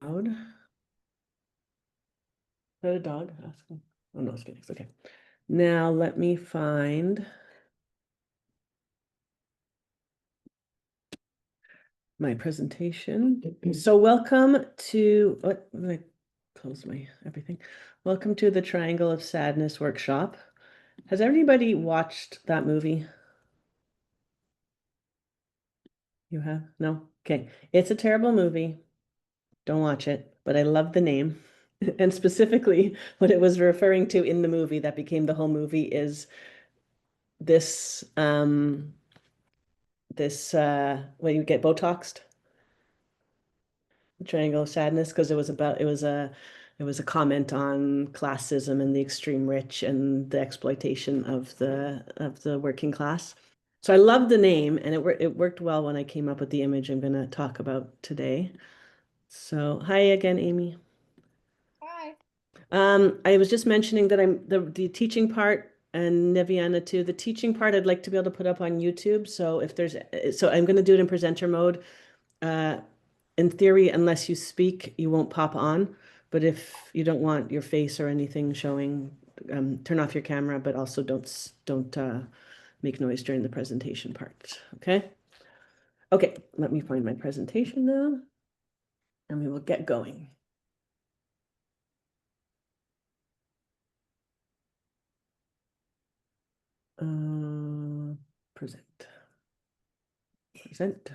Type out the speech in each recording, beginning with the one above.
Loud. Is that a dog asking? Oh no, it's Phoenix. Okay. Now let me find my presentation. So welcome to what did I close my everything? Welcome to the Triangle of Sadness workshop. Has everybody watched that movie? You have? No? Okay. It's a terrible movie. Don't watch it, but I love the name. And specifically, what it was referring to in the movie that became the whole movie is this when you get Botoxed, the triangle of sadness, because it was a comment on classism and the extreme rich and the exploitation of the working class. So I love the name, and it worked well when I came up with the image I'm going to talk about today. So hi again, Amy. Hi. I was just mentioning that I'm the teaching part and Neviana too. The teaching part I'd like to be able to put up on YouTube. So I'm going to do it in presenter mode. Uh, in theory, unless you speak, you won't pop on. But if you don't want your face or anything showing, turn off your camera, but also don't make noise during the presentation part. Okay? Okay, let me find my presentation now, and we will get going. Present. Present.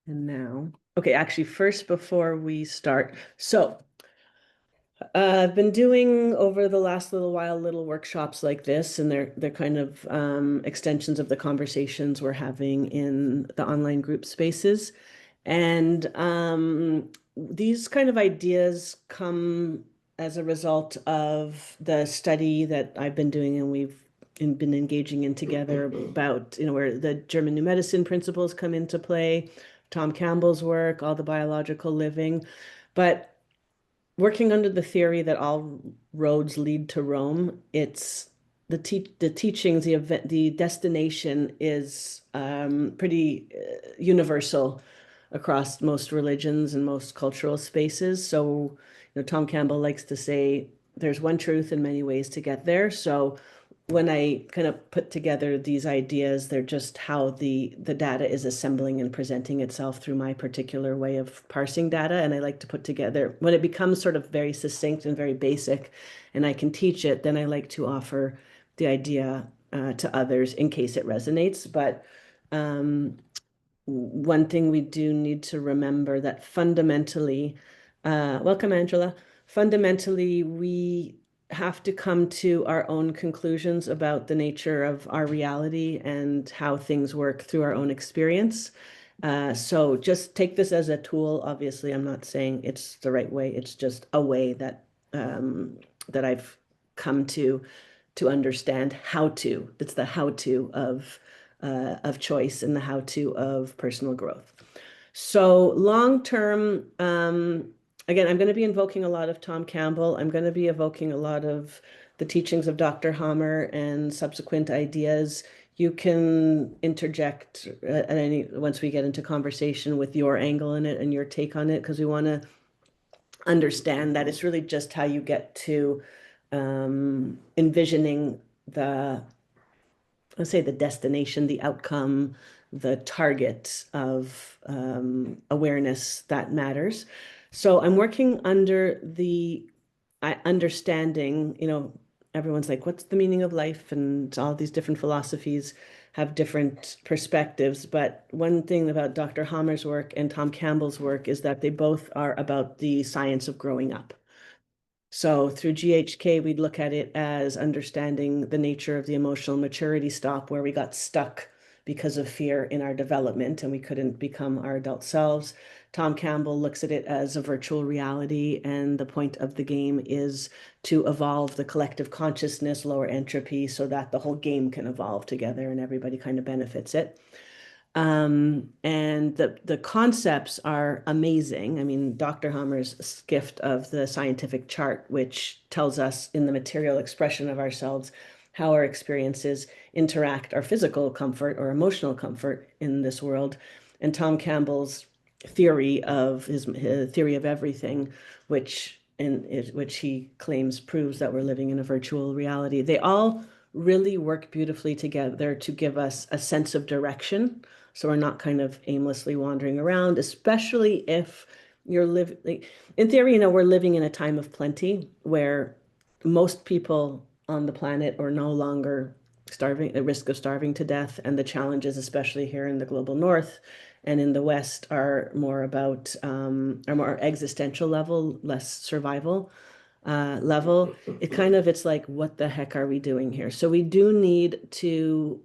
And now, okay, actually, first before we start, so I've been doing over the last little while little workshops like this, and they're kind of extensions of the conversations we're having in the online group spaces. And these kind of ideas come as a result of the study that I've been doing and been engaging in together about, where the German New Medicine principles come into play, Tom Campbell's work, all the biological living. But working under the theory that all roads lead to Rome, it's the teachings, the destination is pretty universal across most religions and most cultural spaces. So, Tom Campbell likes to say there's one truth and many ways to get there. So when I kind of put together these ideas, they're just how the data is assembling and presenting itself through my particular way of parsing data. And I like to put together, when it becomes sort of very succinct and very basic, and I can teach it, then I like to offer the idea to others in case it resonates. But one thing we do need to remember that fundamentally, welcome, Angela. Fundamentally, we have to come to our own conclusions about the nature of our reality and how things work through our own experience. So just take this as a tool. Obviously, I'm not saying it's the right way. It's just a way that I've come to understand how to. It's the how to of choice and the how to of personal growth. So long term, again, I'm going to be invoking a lot of Tom Campbell. I'm going to be evoking a lot of the teachings of Dr. Hammer and subsequent ideas. You can interject at any once we get into conversation with your angle in it and your take on it, because we want to understand that it's really just how you get to envisioning the, let's say, the destination, the outcome, the target of awareness that matters. So I'm working under the understanding, everyone's like, what's the meaning of life? And all these different philosophies have different perspectives. But one thing about Dr. Hammer's work and Tom Campbell's work is that they both are about the science of growing up. So through GHK, we'd look at it as understanding the nature of the emotional maturity stop where we got stuck because of fear in our development and we couldn't become our adult selves. Tom Campbell looks at it as a virtual reality, and the point of the game is to evolve the collective consciousness, lower entropy, so that the whole game can evolve together and everybody kind of benefits it. And the concepts are amazing. I mean, Dr. Hammer's gift of the scientific chart, which tells us in the material expression of ourselves how our experiences interact our physical comfort or emotional comfort in this world. And Tom Campbell's theory of his theory of everything, which he claims proves that we're living in a virtual reality. They all really work beautifully together to give us a sense of direction, so we're not kind of aimlessly wandering around, especially if you're living, like, in theory, we're living in a time of plenty where most people on the planet are no longer starving, at risk of starving to death, and the challenges, especially here in the global north and in the West, are more about are more existential level, less survival level. It's like, what the heck are we doing here? So we do need to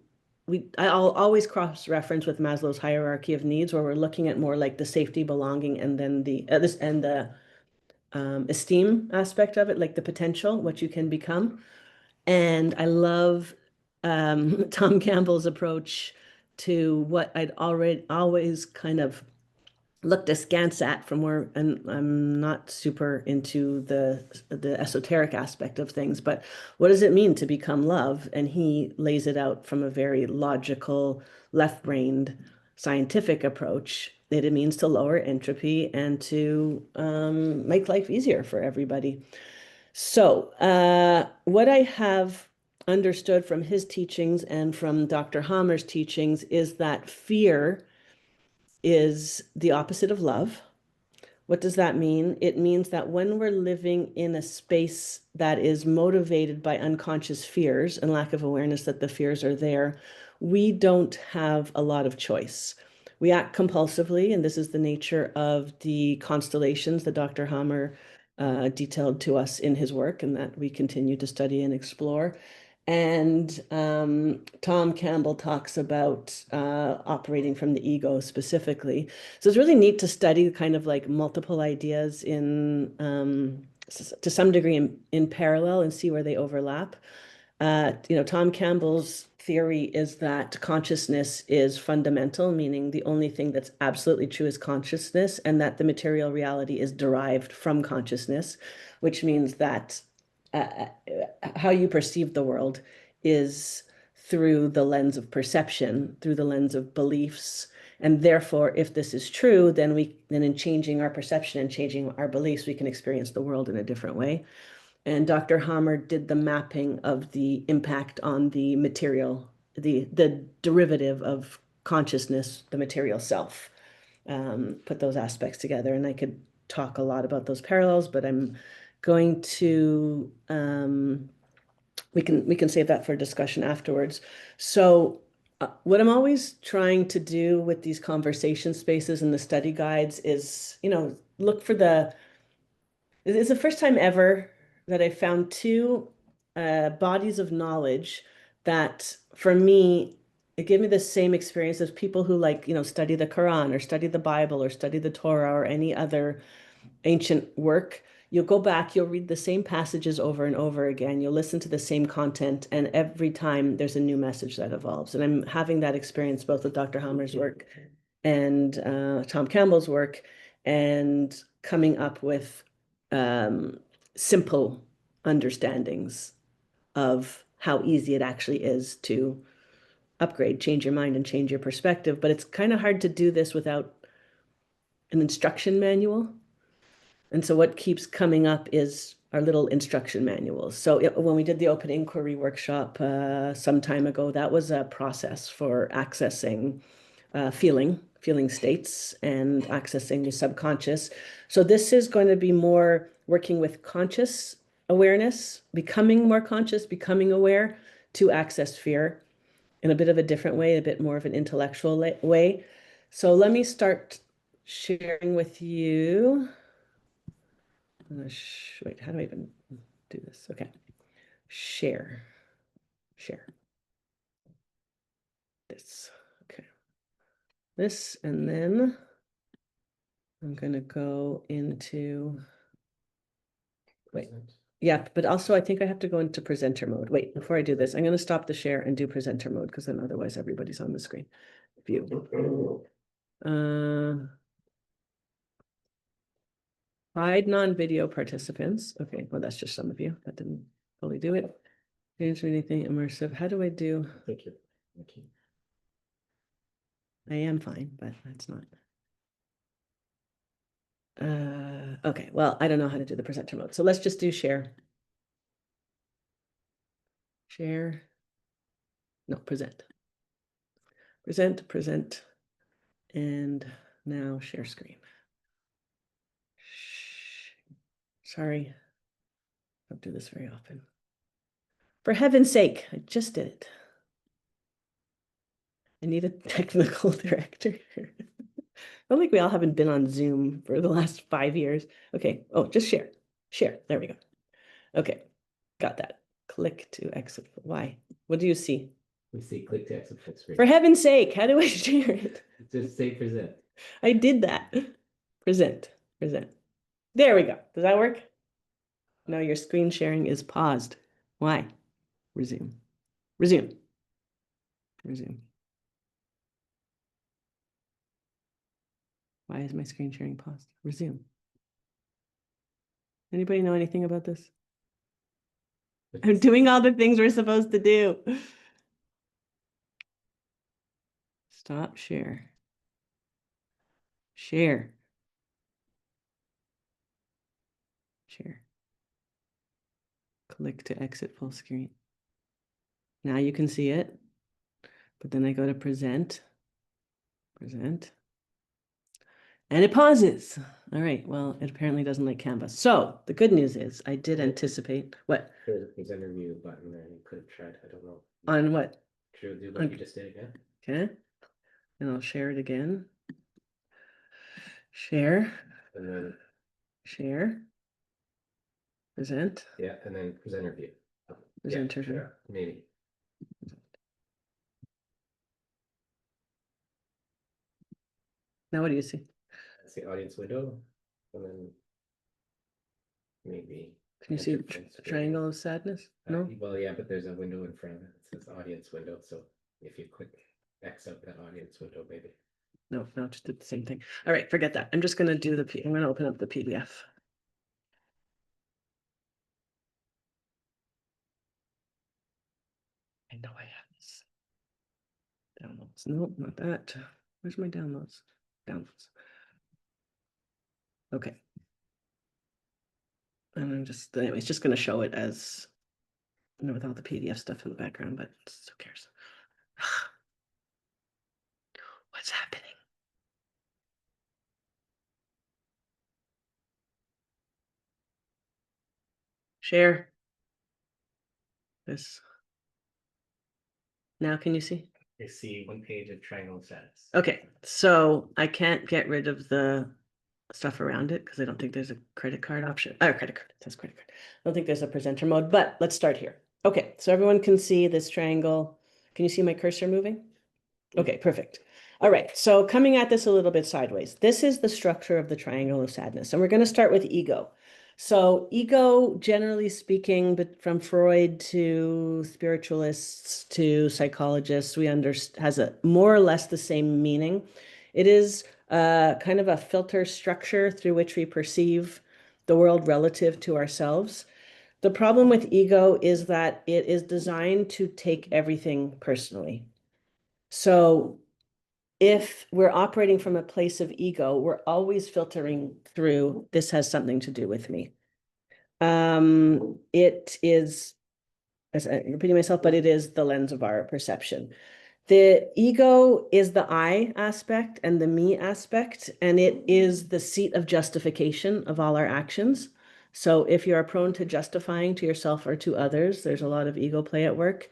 I'll always cross-reference with Maslow's hierarchy of needs, where we're looking at more like the safety, belonging, and then the esteem aspect of it, like the potential, what you can become. And I love Tom Campbell's approach to what I'd already always kind of looked askance at from where, and I'm not super into the esoteric aspect of things, but what does it mean to become love? And he lays it out from a very logical, left-brained, scientific approach, that it means to lower entropy and to make life easier for everybody. So, what I have understood from his teachings and from Dr. Hammer's teachings is that fear is the opposite of love. What does that mean? It means that when we're living in a space that is motivated by unconscious fears and lack of awareness that the fears are there, we don't have a lot of choice. We act compulsively, and this is the nature of the constellations that Dr. Hammer detailed to us in his work and that we continue to study and explore. And Tom Campbell talks about operating from the ego specifically. So it's really neat to study kind of like multiple ideas in to some degree in parallel and see where they overlap. Tom Campbell's theory is that consciousness is fundamental, meaning the only thing that's absolutely true is consciousness, and that the material reality is derived from consciousness, which means that how you perceive the world is through the lens of perception, through the lens of beliefs. And therefore, if this is true, then in changing our perception and changing our beliefs, we can experience the world in a different way. And Dr. Hammer did the mapping of the impact on the material, the derivative of consciousness, the material self, put those aspects together. And I could talk a lot about those parallels, but I'm going to we can save that for discussion afterwards. So what I'm always trying to do with these conversation spaces and the study guides is, look for it's the first time ever that I found two bodies of knowledge that, for me, it gave me the same experience as people who, like, study the Quran or study the Bible or study the Torah or any other ancient work. You'll go back, you'll read the same passages over and over again, you'll listen to the same content, and every time there's a new message that evolves. And I'm having that experience both with Dr. Hammer's work and Tom Campbell's work, and coming up with simple understandings of how easy it actually is to upgrade, change your mind, and change your perspective. But it's kind of hard to do this without an instruction manual. And so what keeps coming up is our little instruction manuals. So when we did the open inquiry workshop some time ago, that was a process for accessing feeling states and accessing the subconscious. So this is going to be more working with conscious awareness, becoming more conscious, becoming aware to access fear in a bit of a different way, a bit more of an intellectual way. So let me start sharing with you. Wait, how do I even do this? Okay. Share. This. Okay. This, and then I'm going to go into, wait. Yeah, but also I think I have to go into presenter mode. Wait, before I do this, I'm going to stop the share and do presenter mode, because then otherwise everybody's on the screen. View. Hide non-video participants. Okay, well, that's just some of you. That didn't fully do it. Change anything immersive. How do I do? Thank you. I am fine, but that's not. Okay, well, I don't know how to do the presenter mode, so let's just do share. Share. No, present. Present, and now share screen. Sorry, don't do this very often. For heaven's sake, I just did it. I need a technical director. I don't think we all haven't been on Zoom for the last 5 years. Okay, oh, just share. Share, there we go. Okay, got that. Click to exit. Why? What do you see? We see click to exit full screen. For heaven's sake, how do I share it? Just say present. I did that. Present. There we go. Does that work? No, your screen sharing is paused. Why? Resume. Resume. Why is my screen sharing paused? Resume. Anybody know anything about this? I'm doing all the things we're supposed to do. Stop share. Share. Click to exit full screen. Now you can see it, but then I go to present, and it pauses. All right, well, it apparently doesn't like Canvas. So the good news is I did anticipate what? There's a presenter view button there. You could have tried. I don't know. On what? Should do what you just did again. Okay, and I'll share it again. Share. And then share. Present. Yeah, and then presenter view. Presenter view. Sure, maybe. Now what do you see? That's the audience window, and then maybe. Can you see a triangle of sadness? No. Well, yeah, but there's a window in front of it. It says audience window. So if you click X out that audience window, maybe. No, just did the same thing. All right, forget that. I'm just going to do I'm going to open up the PDF. I know I have this. Downloads. No, not that. Where's my downloads? Downloads. Okay. And I'm just, anyway, it's just going to show it as, without the PDF stuff in the background, but who cares? What's happening? Share. This. Now can you see? I see one page of triangle status. Okay, so I can't get rid of the stuff around it because I don't think there's a credit card option. Credit card. It says credit card. I don't think there's a presenter mode, but let's start here. Okay, so everyone can see this triangle. Can you see my cursor moving? Okay, perfect. All right, so coming at this a little bit sideways, this is the structure of the triangle of sadness, and we're going to start with ego. So ego, generally speaking, but from Freud to spiritualists to psychologists, has a more or less the same meaning. It is kind of a filter structure through which we perceive the world relative to ourselves. The problem with ego is that it is designed to take everything personally. So if we're operating from a place of ego, we're always filtering through, this has something to do with me. It is, as I'm repeating myself, but it is the lens of our perception. The ego is the I aspect and the me aspect, and it is the seat of justification of all our actions. So if you are prone to justifying to yourself or to others, there's a lot of ego play at work.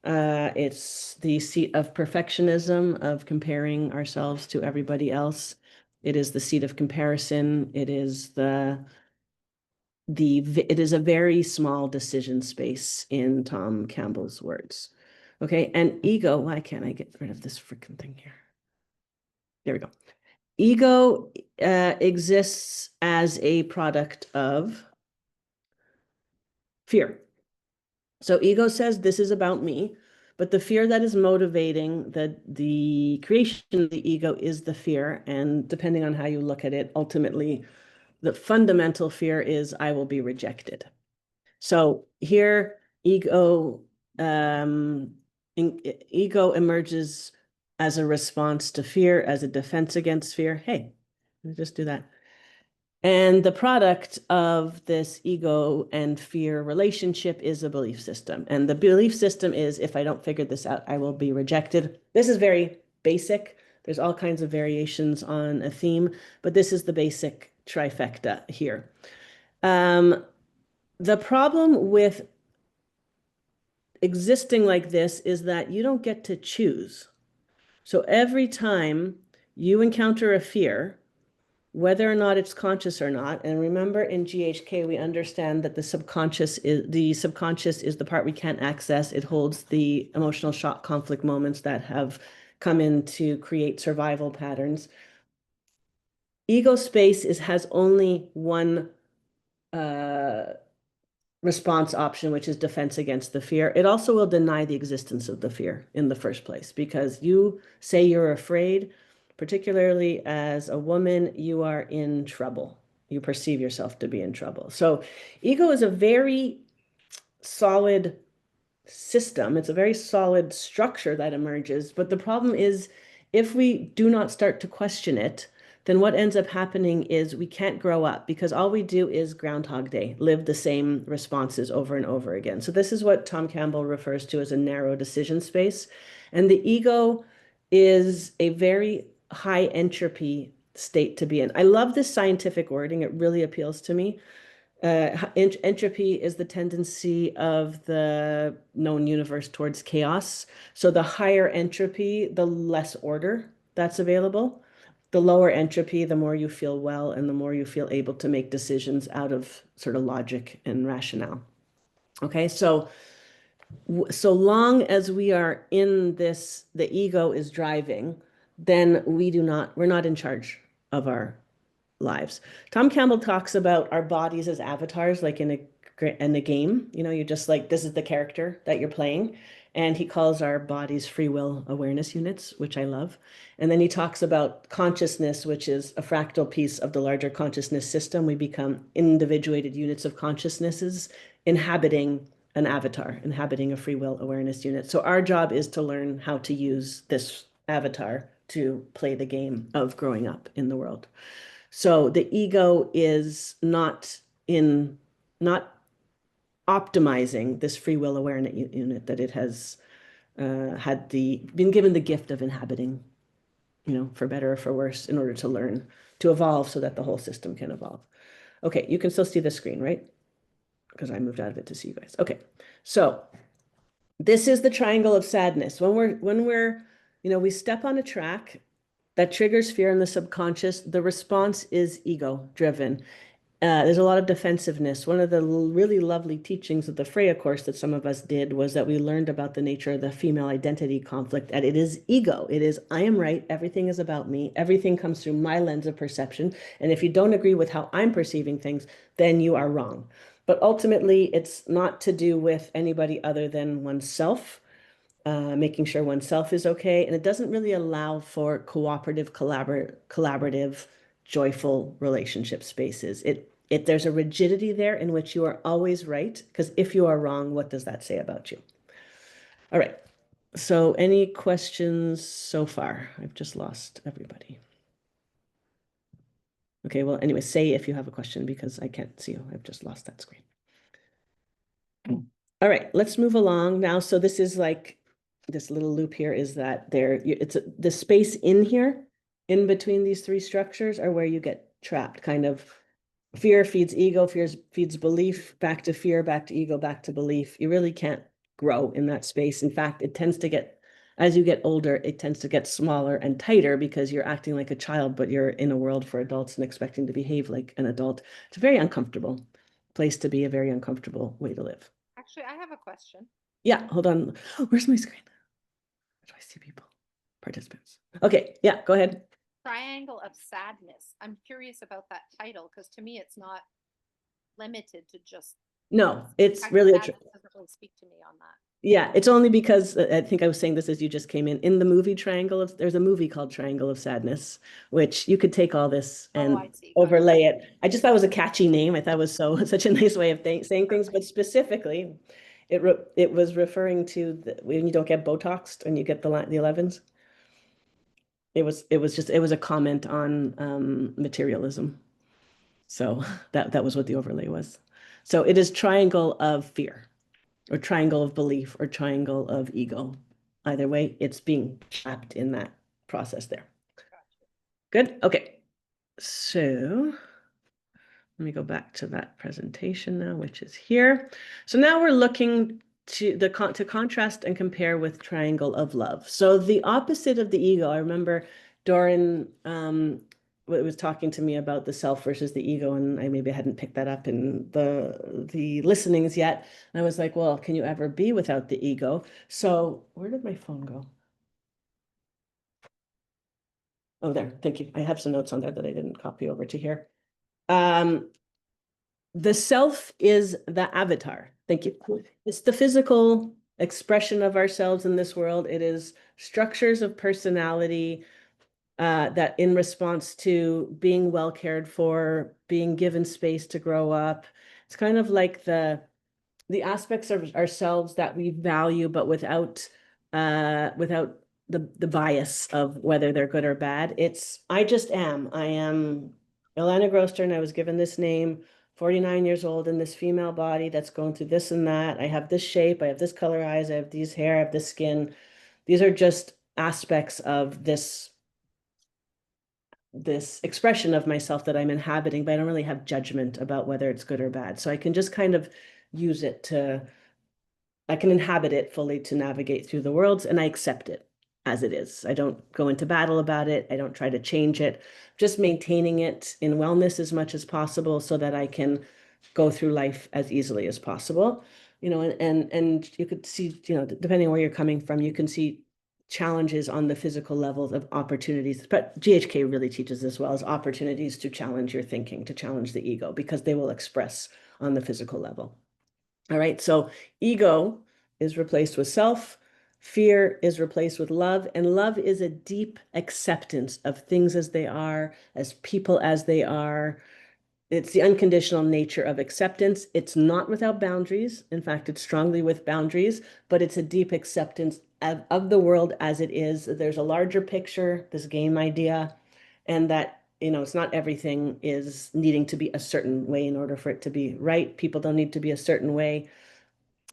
It's the seat of perfectionism, of comparing ourselves to everybody else. It is the seat of comparison. It is it is a very small decision space in Tom Campbell's words. Okay, and ego, why can't I get rid of this freaking thing here? There we go. Ego exists as a product of fear. So ego says this is about me, but the fear that is motivating the creation of the ego is the fear. And depending on how you look at it, ultimately, the fundamental fear is I will be rejected. So here, ego emerges as a response to fear, as a defense against fear. Hey, let's just do that. And the product of this ego and fear relationship is a belief system. And the belief system is if I don't figure this out, I will be rejected. This is very basic. There's all kinds of variations on a theme, but this is the basic trifecta here. The problem with existing like this is that you don't get to choose. So every time you encounter a fear, whether or not it's conscious or not, and remember in GHK, we understand that the subconscious is the part we can't access. It holds the emotional shock conflict moments that have come in to create survival patterns. Ego space has only one uh, response option, which is defense against the fear. It also will deny the existence of the fear in the first place because you say you're afraid, particularly as a woman, you are in trouble. You perceive yourself to be in trouble. So, ego is a very solid system. It's a very solid structure that emerges. But the problem is, if we do not start to question it, then what ends up happening is we can't grow up because all we do is Groundhog Day, live the same responses over and over again. So, this is what Tom Campbell refers to as a narrow decision space. And the ego is a very high entropy state to be in. I love this scientific wording, it really appeals to me. Entropy is the tendency of the known universe towards chaos. So the higher entropy, the less order that's available. The lower entropy, the more you feel well and the more you feel able to make decisions out of sort of logic and rationale. Okay, so so long as we are in this, the ego is driving, then we're not in charge of our lives. Tom Campbell talks about our bodies as avatars, like in a game. You know, you just like this is the character that you're playing, and he calls our bodies free will awareness units, which I love. And then he talks about consciousness, which is a fractal piece of the larger consciousness system. We become individuated units of consciousnesses inhabiting an avatar, inhabiting a free will awareness unit. So our job is to learn how to use this avatar to play the game of growing up in the world. So the ego is not optimizing this free will awareness unit that it has been given the gift of inhabiting, you know, for better or for worse, in order to learn, to evolve so that the whole system can evolve. Okay, you can still see the screen, right? Because I moved out of it to see you guys. Okay, so this is the triangle of sadness. You know, we step on a track that triggers fear in the subconscious, the response is ego driven. There's a lot of defensiveness. One of the really lovely teachings of the Freya course that some of us did was that we learned about the nature of the female identity conflict, and it is ego. It is, I am right. Everything is about me. Everything comes through my lens of perception. And if you don't agree with how I'm perceiving things, then you are wrong. But ultimately, it's not to do with anybody other than oneself, making sure oneself is okay. And it doesn't really allow for cooperative, collaborative, joyful relationship spaces. There's a rigidity there in which you are always right, because if you are wrong, what does that say about you? All right. So any questions so far? I've just lost everybody. Okay, well, anyway, say if you have a question because I can't see you. I've just lost that screen. All right, let's move along now. So this is like this little loop here is that the space in here, in between these three structures are where you get trapped, kind of fear feeds ego, feeds belief, back to fear, back to ego, back to belief. You really can't grow in that space. In fact, it tends to get, as you get older, it tends to get smaller and tighter because you're acting like a child, but you're in a world for adults and expecting to behave like an adult. It's a very uncomfortable place to be, a very uncomfortable way to live. Actually, I have a question. Yeah, hold on. Where's my screen? Where do I see people? Participants. Okay, yeah, go ahead. Triangle of Sadness. I'm curious about that title because to me it's not limited to just No, it's actually really sadness doesn't really speak to me on that. yeah, it's only because I think I was saying this as you just came in. In the movie there's a movie called Triangle of Sadness, which you could take all this Oh, and I see. Got it. overlay it. I just thought it was a catchy name. I thought it was such a nice way of saying things, but specifically, it was referring to when you don't get Botoxed and you get the 11s. It was a comment on materialism. So that was what the overlay was. So it is triangle of fear, or triangle of belief, or triangle of ego. Either way, it's being trapped in that process there. Good. Okay. So let me go back to that presentation now, which is here. So now we're looking to contrast and compare with triangle of love. So the opposite of the ego. I remember Doran was talking to me about the self versus the ego, and I maybe hadn't picked that up in the listenings yet. And I was like, well, can you ever be without the ego? So where did my phone go? Oh, there. Thank you. I have some notes on there that I didn't copy over to here. The self is the avatar. Thank you. It's the physical expression of ourselves in this world. It is structures of personality that in response to being well cared for, being given space to grow up. It's kind of like the aspects of ourselves that we value, but without the bias of whether they're good or bad. It's I just am. I am Ilana Groster, and I was given this name, 49 years old, in this female body that's going through this and that. I have this shape, I have this color eyes, I have these hair, I have this skin. These are just aspects of this expression of myself that I'm inhabiting, but I don't really have judgment about whether it's good or bad. So I can just kind of use it I can inhabit it fully to navigate through the worlds, and I accept it as it is. I don't go into battle about it. I don't try to change it, just maintaining it in wellness as much as possible so that I can go through life as easily as possible. And you could see, depending on where you're coming from, you can see challenges on the physical levels of opportunities. But GHK really teaches as well as opportunities to challenge your thinking, to challenge the ego, because they will express on the physical level. All right, so ego is replaced with self, fear is replaced with love, and love is a deep acceptance of things as they are, as people as they are. It's the unconditional nature of acceptance. It's not without boundaries. In fact, it's strongly with boundaries, but it's a deep acceptance of the world as it is. There's a larger picture, this game idea, and that it's not everything is needing to be a certain way in order for it to be right. People don't need to be a certain way.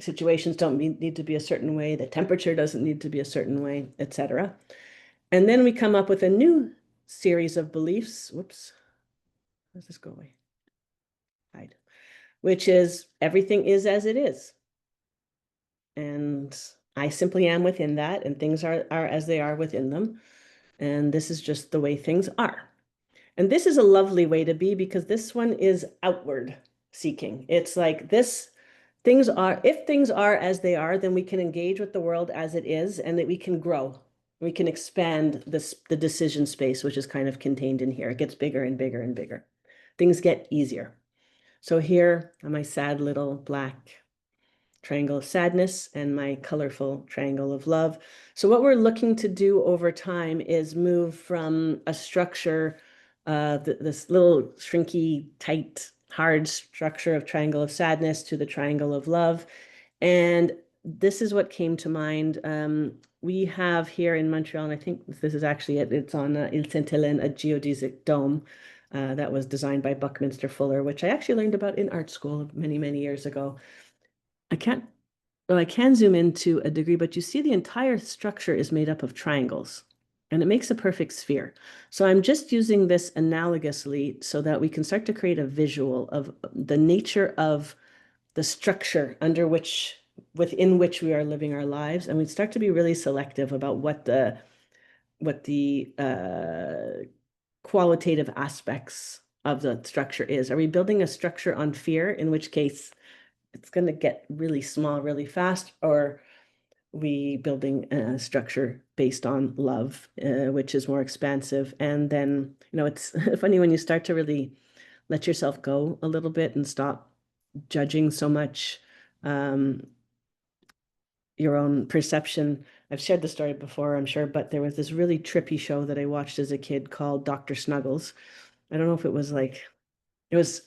Situations don't need to be a certain way. The temperature doesn't need to be a certain way, etc. And then we come up with a new series of beliefs. Whoops. How does this go away? Hide. Which is everything is as it is. And I simply am within that, and things are as they are within them. And this is just the way things are. And this is a lovely way to be, because this one is outward seeking. It's like this, if things are as they are, then we can engage with the world as it is, and that we can grow. We can expand the decision space, which is kind of contained in here. It gets bigger and bigger and bigger. Things get easier. So here are my sad little black triangle of sadness and my colorful triangle of love. So what we're looking to do over time is move from a structure, this little shrinky, tight, hard structure of triangle of sadness to the triangle of love. And this is what came to mind. We have here in Montreal, and I think this is actually it. It's on Ile Sainte-Hélène, a geodesic dome that was designed by Buckminster Fuller, which I actually learned about in art school many, many years ago. I can zoom in to a degree, but you see the entire structure is made up of triangles, and it makes a perfect sphere. So I'm just using this analogously so that we can start to create a visual of the nature of the structure within which we are living our lives, and we start to be really selective about what the qualitative aspects of the structure is. Are we building a structure on fear, in which case it's going to get really small really fast, or we building a structure based on love, which is more expansive? And then, it's funny when you start to really let yourself go a little bit and stop judging so much your own perception. I've shared the story before, I'm sure, but there was this really trippy show that I watched as a kid called Dr. Snuggles. I don't know if it was like, it was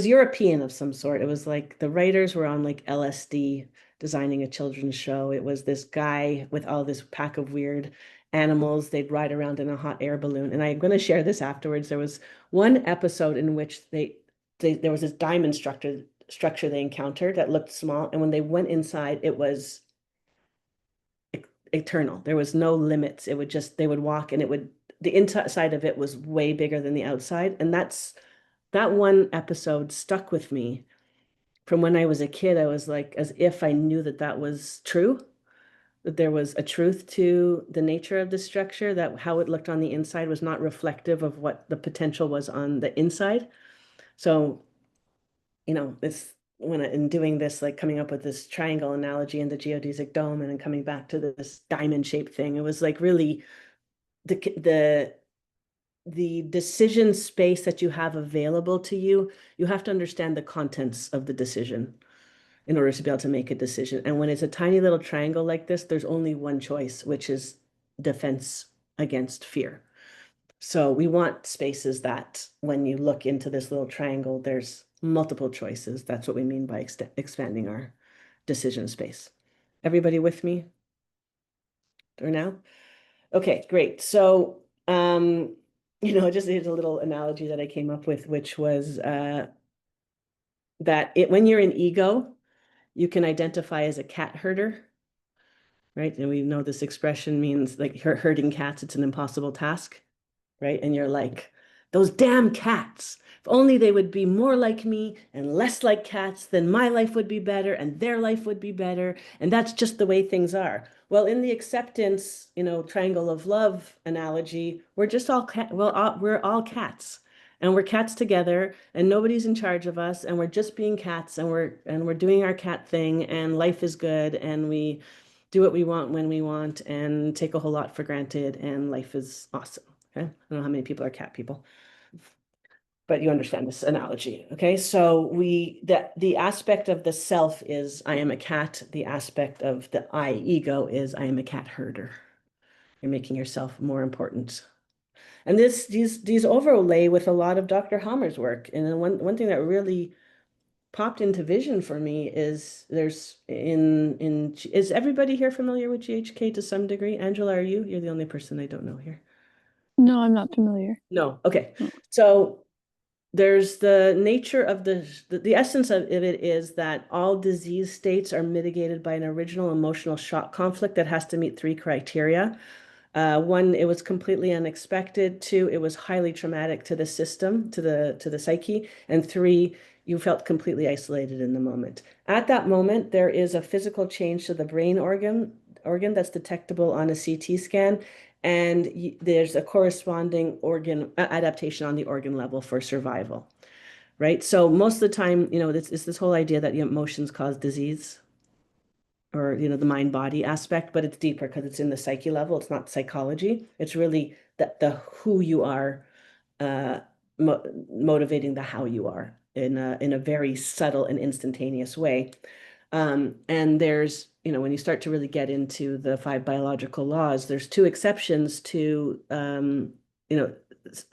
European of some sort. It was like the writers were on like LSD designing a children's show. It was this guy with all this pack of weird animals. They'd ride around in a hot air balloon. And I'm going to share this afterwards. There was one episode in which there was this diamond structure they encountered that looked small, and when they went inside, it was eternal. There was no limits. It would just they would walk, and the inside of it was way bigger than the outside, and that one episode stuck with me from when I was a kid. I was like, as if I knew that that was true, that there was a truth to the nature of the structure, that how it looked on the inside was not reflective of what the potential was on the inside. So, this in doing this, like coming up with this triangle analogy in the geodesic dome and then coming back to this diamond shaped thing, it was like really the decision space that you have available to you. You have to understand the contents of the decision in order to be able to make a decision. And when it's a tiny little triangle like this, there's only one choice, which is defense against fear. So we want spaces that when you look into this little triangle, there's multiple choices. That's what we mean by expanding our decision space. Everybody with me? Or now? Okay, great. So, just here's a little analogy that I came up with, which was that when you're in ego, you can identify as a cat herder, right? And we know this expression means like herding cats, it's an impossible task, right? And you're like, those damn cats. If only they would be more like me and less like cats, then my life would be better and their life would be better. And that's just the way things are. Well, in the acceptance, triangle of love analogy, we're just all we're all cats. And we're cats together, and nobody's in charge of us, and we're just being cats, and we're doing our cat thing, and life is good, and we do what we want when we want, and take a whole lot for granted, and life is awesome. Okay, I don't know how many people are cat people, but you understand this analogy. Okay, so the aspect of the self is I am a cat. The aspect of the I ego is I am a cat herder. You're making yourself more important. And these overlay with a lot of Dr. Hammer's work. And then one thing that really popped into vision for me is is everybody here familiar with GHK to some degree? Angela, are you? You're the only person I don't know here. No, I'm not familiar. No. Okay. No. So there's the nature of the essence of it is that all disease states are mitigated by an original emotional shock conflict that has to meet three criteria. One, it was completely unexpected. Two, it was highly traumatic to the system, to the psyche. And three, you felt completely isolated in the moment. At that moment, there is a physical change to the brain organ that's detectable on a CT scan, and there's a corresponding organ adaptation on the organ level for survival, right? So most of the time, it's this whole idea that emotions cause disease, or the mind body aspect, but it's deeper because it's in the psyche level. It's not psychology. It's really the who you are motivating the how you are in a very subtle and instantaneous way. And there's, when you start to really get into the 5 biological laws, there's 2 exceptions to,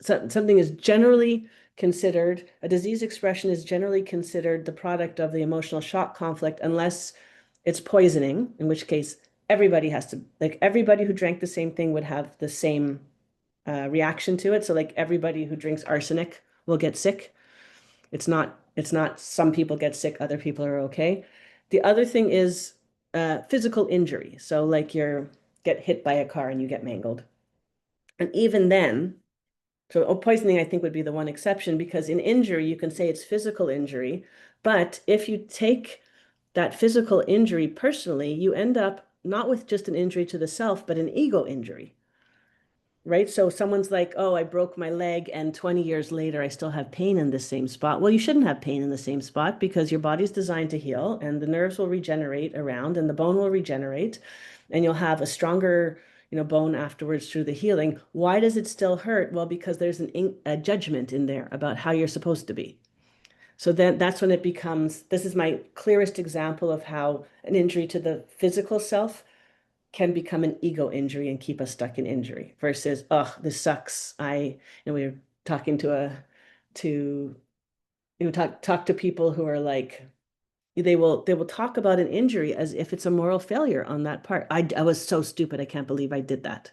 something is generally considered, a disease expression is generally considered the product of the emotional shock conflict unless it's poisoning, in which case everybody has to, like everybody who drank the same thing would have the same reaction to it. So like everybody who drinks arsenic will get sick. It's not some people get sick, other people are okay. The other thing is physical injury. So like get hit by a car and you get mangled. And even then, so poisoning I think would be the one exception, because in injury you can say it's physical injury, but if you take that physical injury personally, you end up not with just an injury to the self, but an ego injury, right? So someone's like, oh, I broke my leg and 20 years later, I still have pain in the same spot. Well, you shouldn't have pain in the same spot because your body's designed to heal and the nerves will regenerate around and the bone will regenerate and you'll have a stronger, bone afterwards through the healing. Why does it still hurt? Well, because there's a judgment in there about how you're supposed to be. So then that's when it becomes, this is my clearest example of how an injury to the physical self can become an ego injury and keep us stuck in injury versus, oh, this sucks. We were talking talk to people who are like, they will talk about an injury as if it's a moral failure on that part. I was so stupid. I can't believe I did that.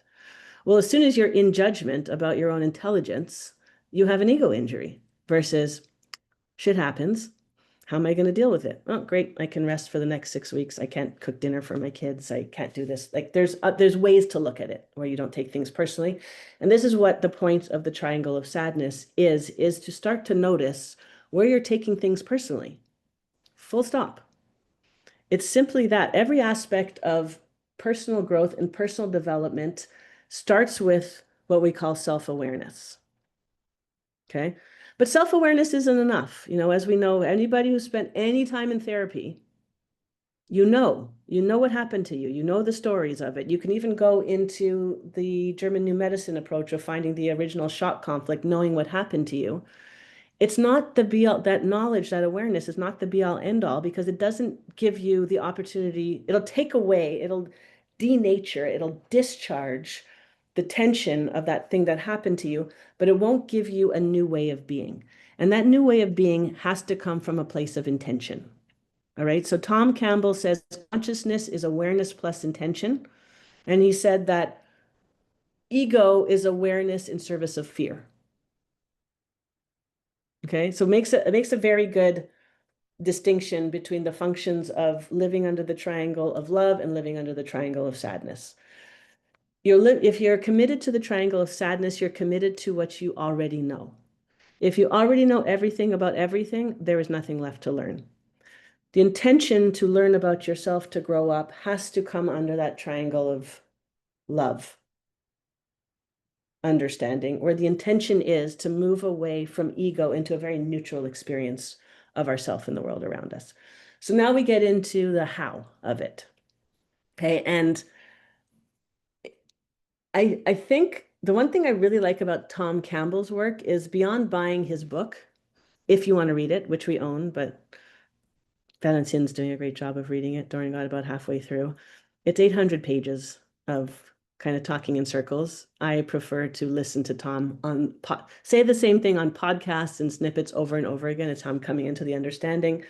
Well, as soon as you're in judgment about your own intelligence, you have an ego injury versus Shit happens. How am I going to deal with it? Oh, great. I can rest for the next 6 weeks. I can't cook dinner for my kids. I can't do this. Like there's ways to look at it where you don't take things personally. And this is what the point of the triangle of sadness is to start to notice where you're taking things personally. Full stop. It's simply that every aspect of personal growth and personal development starts with what we call self-awareness. Okay. But self-awareness isn't enough. As we know, anybody who spent any time in therapy, you know what happened to you. You know the stories of it. You can even go into the German New Medicine approach of finding the original shock conflict, knowing what happened to you. It's not the be all, that knowledge, that awareness is not the be all end all because it doesn't give you the opportunity. It'll take away, it'll denature, it'll discharge the tension of that thing that happened to you, but it won't give you a new way of being. And that new way of being has to come from a place of intention. All right. So Tom Campbell says consciousness is awareness plus intention. And he said that ego is awareness in service of fear. Okay. So it makes a very good distinction between the functions of living under the triangle of love and living under the triangle of sadness. If you're committed to the triangle of sadness, you're committed to what you already know. If you already know everything about everything, there is nothing left to learn. The intention to learn about yourself, to grow up, has to come under that triangle of love, understanding, where the intention is to move away from ego into a very neutral experience of ourself and the world around us. So now we get into the how of it. Okay. And I think the one thing I really like about Tom Campbell's work is beyond buying his book, if you want to read it, which we own, but Valentine's doing a great job of reading it. Dorian got about halfway through. It's 800 pages of kind of talking in circles. I prefer to listen to Tom say the same thing on podcasts and snippets over and over again. It's how I'm coming into the understanding.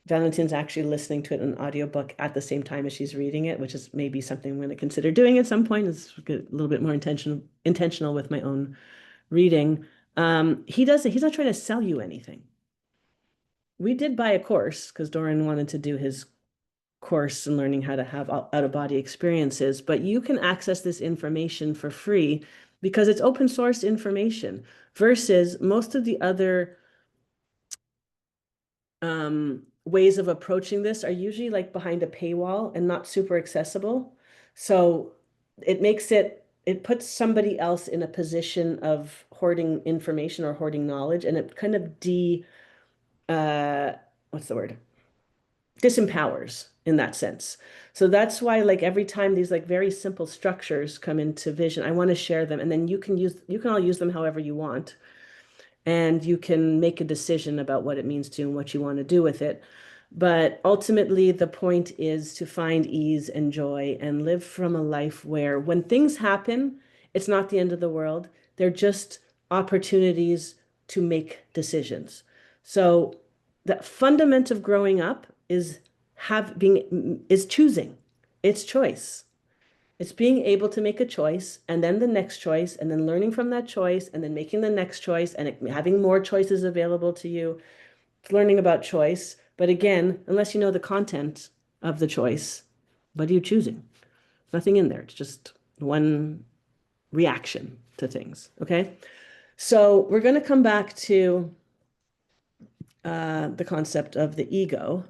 Valentine's actually listening to it in an audiobook at the same time as she's reading it, which is maybe something I'm going to consider doing at some point. It's a little bit more intentional with my own reading. He's not trying to sell you anything. We did buy a course because Doran wanted to do his course and learning how to have out-of-body experiences, but you can access this information for free because it's open source information versus most of the other ways of approaching this are usually like behind a paywall and not super accessible. So it puts somebody else in a position of hoarding information or hoarding knowledge, and it kind of what's the word? Disempowers in that sense. So that's why like every time these like very simple structures come into vision, I want to share them, and then you can all use them however you want. And you can make a decision about what it means to you and what you want to do with it. But ultimately, the point is to find ease and joy and live from a life where when things happen, it's not the end of the world. They're just opportunities to make decisions. So the fundament of growing up is choosing. It's choice. It's being able to make a choice and then the next choice and then learning from that choice and then making the next choice and having more choices available to you. It's learning about choice. But again, unless you know the content of the choice, what are you choosing? Nothing in there. It's just one reaction to things. Okay. So we're going to come back to the concept of the ego.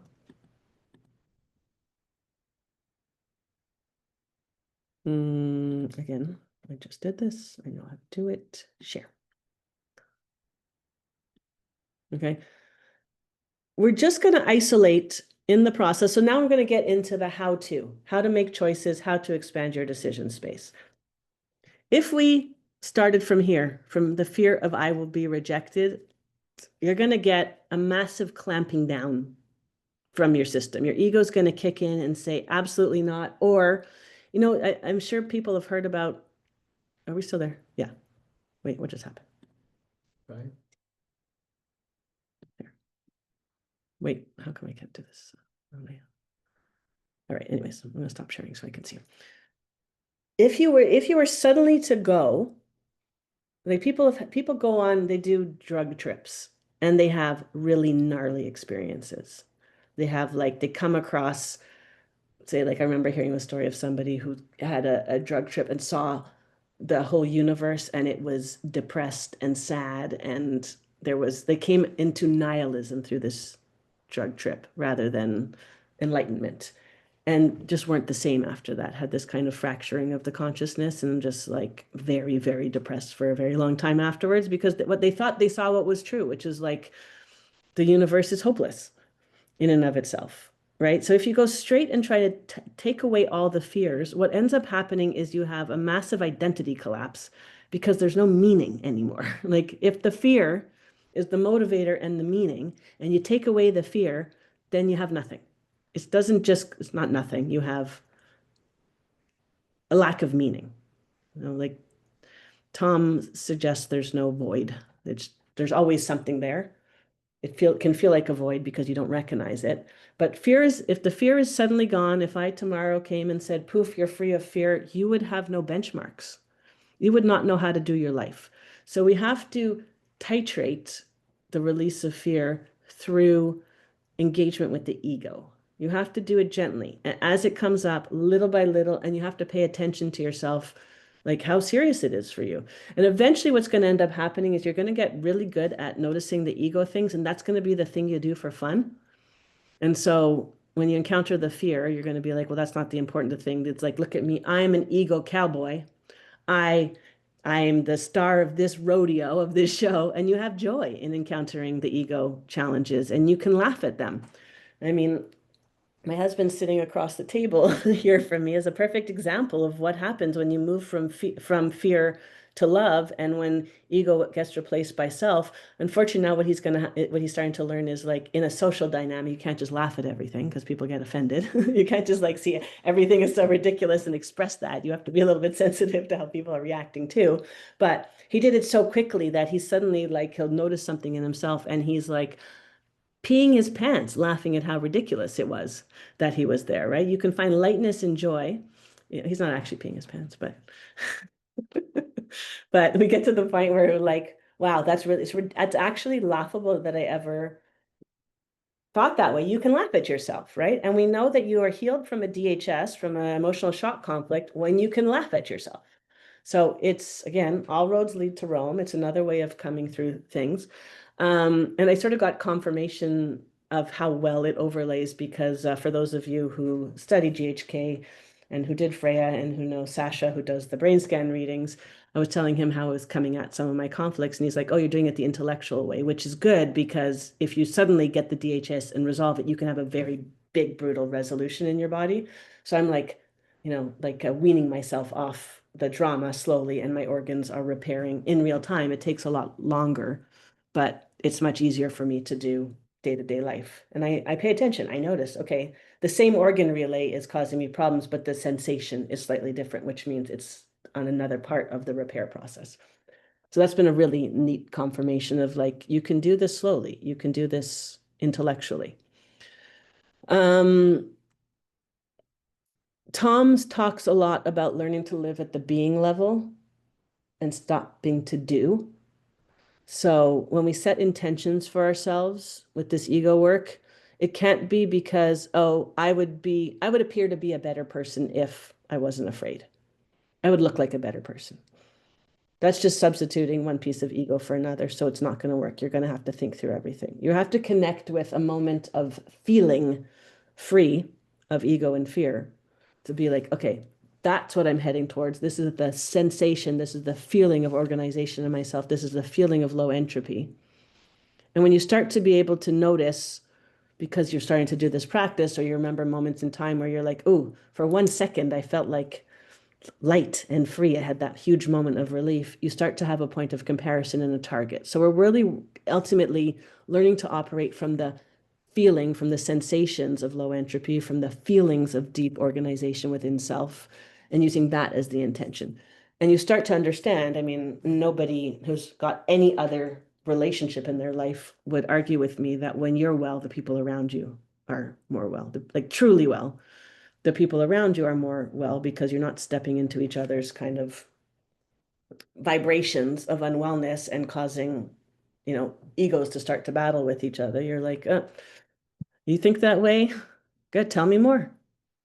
Again, I just did this. I know how to do it. Share. Okay. We're just going to isolate in the process. So now I'm going to get into the how to make choices, how to expand your decision space. If we started from here, from the fear of I will be rejected, you're going to get a massive clamping down from your system. Your ego is going to kick in and say, absolutely not. Or, I'm sure people have heard about, are we still there? Yeah. Wait, what just happened? Right. There. Wait, how come I can't do this? Oh, man. All right, anyways, I'm going to stop sharing so I can see. If you were suddenly to go, like people go on, they do drug trips and they have really gnarly experiences. They have like, they come across, say, like I remember hearing the story of somebody who had a drug trip and saw the whole universe and it was depressed and sad and they came into nihilism through this drug trip rather than enlightenment and just weren't the same after that, had this kind of fracturing of the consciousness and just like very, very depressed for a very long time afterwards because what they thought they saw what was true, which is like the universe is hopeless in and of itself, right? So if you go straight and try to take away all the fears, what ends up happening is you have a massive identity collapse because there's no meaning anymore. Like if the fear is the motivator and the meaning, and you take away the fear, then you have nothing. It doesn't just, it's not nothing. You have a lack of meaning. Like Tom suggests there's no void. There's always something there. Can feel like a void because you don't recognize it. But fear is, if the fear is suddenly gone, if I tomorrow came and said, poof, you're free of fear, you would have no benchmarks. You would not know how to do your life. So we have to titrate the release of fear through engagement with the ego. You have to do it gently as it comes up little by little, and you have to pay attention to yourself, like how serious it is for you. And eventually what's going to end up happening is you're going to get really good at noticing the ego things, and that's going to be the thing you do for fun. And so when you encounter the fear, you're going to be like, well, that's not the important thing. It's like, look at me. I'm an ego cowboy. I I'm the star of this rodeo, of this show, and you have joy in encountering the ego challenges and you can laugh at them. I mean, my husband sitting across the table here from me is a perfect example of what happens when you move from fear to love, and when ego gets replaced by self. Unfortunately, now what he's starting to learn is like in a social dynamic, you can't just laugh at everything because people get offended. You can't just like see everything is so ridiculous and express that. You have to be a little bit sensitive to how people are reacting too. But he did it so quickly that he's suddenly like he'll notice something in himself, and he's like peeing his pants, laughing at how ridiculous it was that he was there, right? You can find lightness and joy. He's not actually peeing his pants, but but we get to the point where we're like, wow, it's actually laughable that I ever thought that way. You can laugh at yourself, right? And we know that you are healed from a DHS, from an emotional shock conflict, when you can laugh at yourself. So it's, again, all roads lead to Rome. It's another way of coming through things. And I sort of got confirmation of how well it overlays because for those of you who study GHK and who did Freya and who know Sasha, who does the brain scan readings, I was telling him how I was coming at some of my conflicts. And he's like, oh, you're doing it the intellectual way, which is good because if you suddenly get the DHS and resolve it, you can have a very big, brutal resolution in your body. So I'm like, like weaning myself off the drama slowly, and my organs are repairing in real time. It takes a lot longer, but it's much easier for me to do day-to-day life. And I pay attention. I notice, okay, the same organ relay is causing me problems, but the sensation is slightly different, which means it's on another part of the repair process. So that's been a really neat confirmation of like, you can do this slowly. You can do this intellectually. Tom's talks a lot about learning to live at the being level and stopping to do. So when we set intentions for ourselves with this ego work, it can't be because, oh, I would appear to be a better person if I wasn't afraid. I would look like a better person. That's just substituting one piece of ego for another. So it's not going to work. You're going to have to think through everything. You have to connect with a moment of feeling free of ego and fear to be like, okay, that's what I'm heading towards. This is the sensation. This is the feeling of organization in myself. This is the feeling of low entropy. And when you start to be able to notice, because you're starting to do this practice, or you remember moments in time where you're like, oh, for 1 second, I felt like light and free. I had that huge moment of relief. You start to have a point of comparison and a target. So we're really ultimately learning to operate from the feeling, from the sensations of low entropy, from the feelings of deep organization within self, and using that as the intention. And you start to understand, I mean, nobody who's got any other relationship in their life would argue with me that when you're well, the people around you are more well, like truly well. The people around you are more well because you're not stepping into each other's kind of vibrations of unwellness and causing egos to start to battle with each other. You're like, you think that way? Good, tell me more.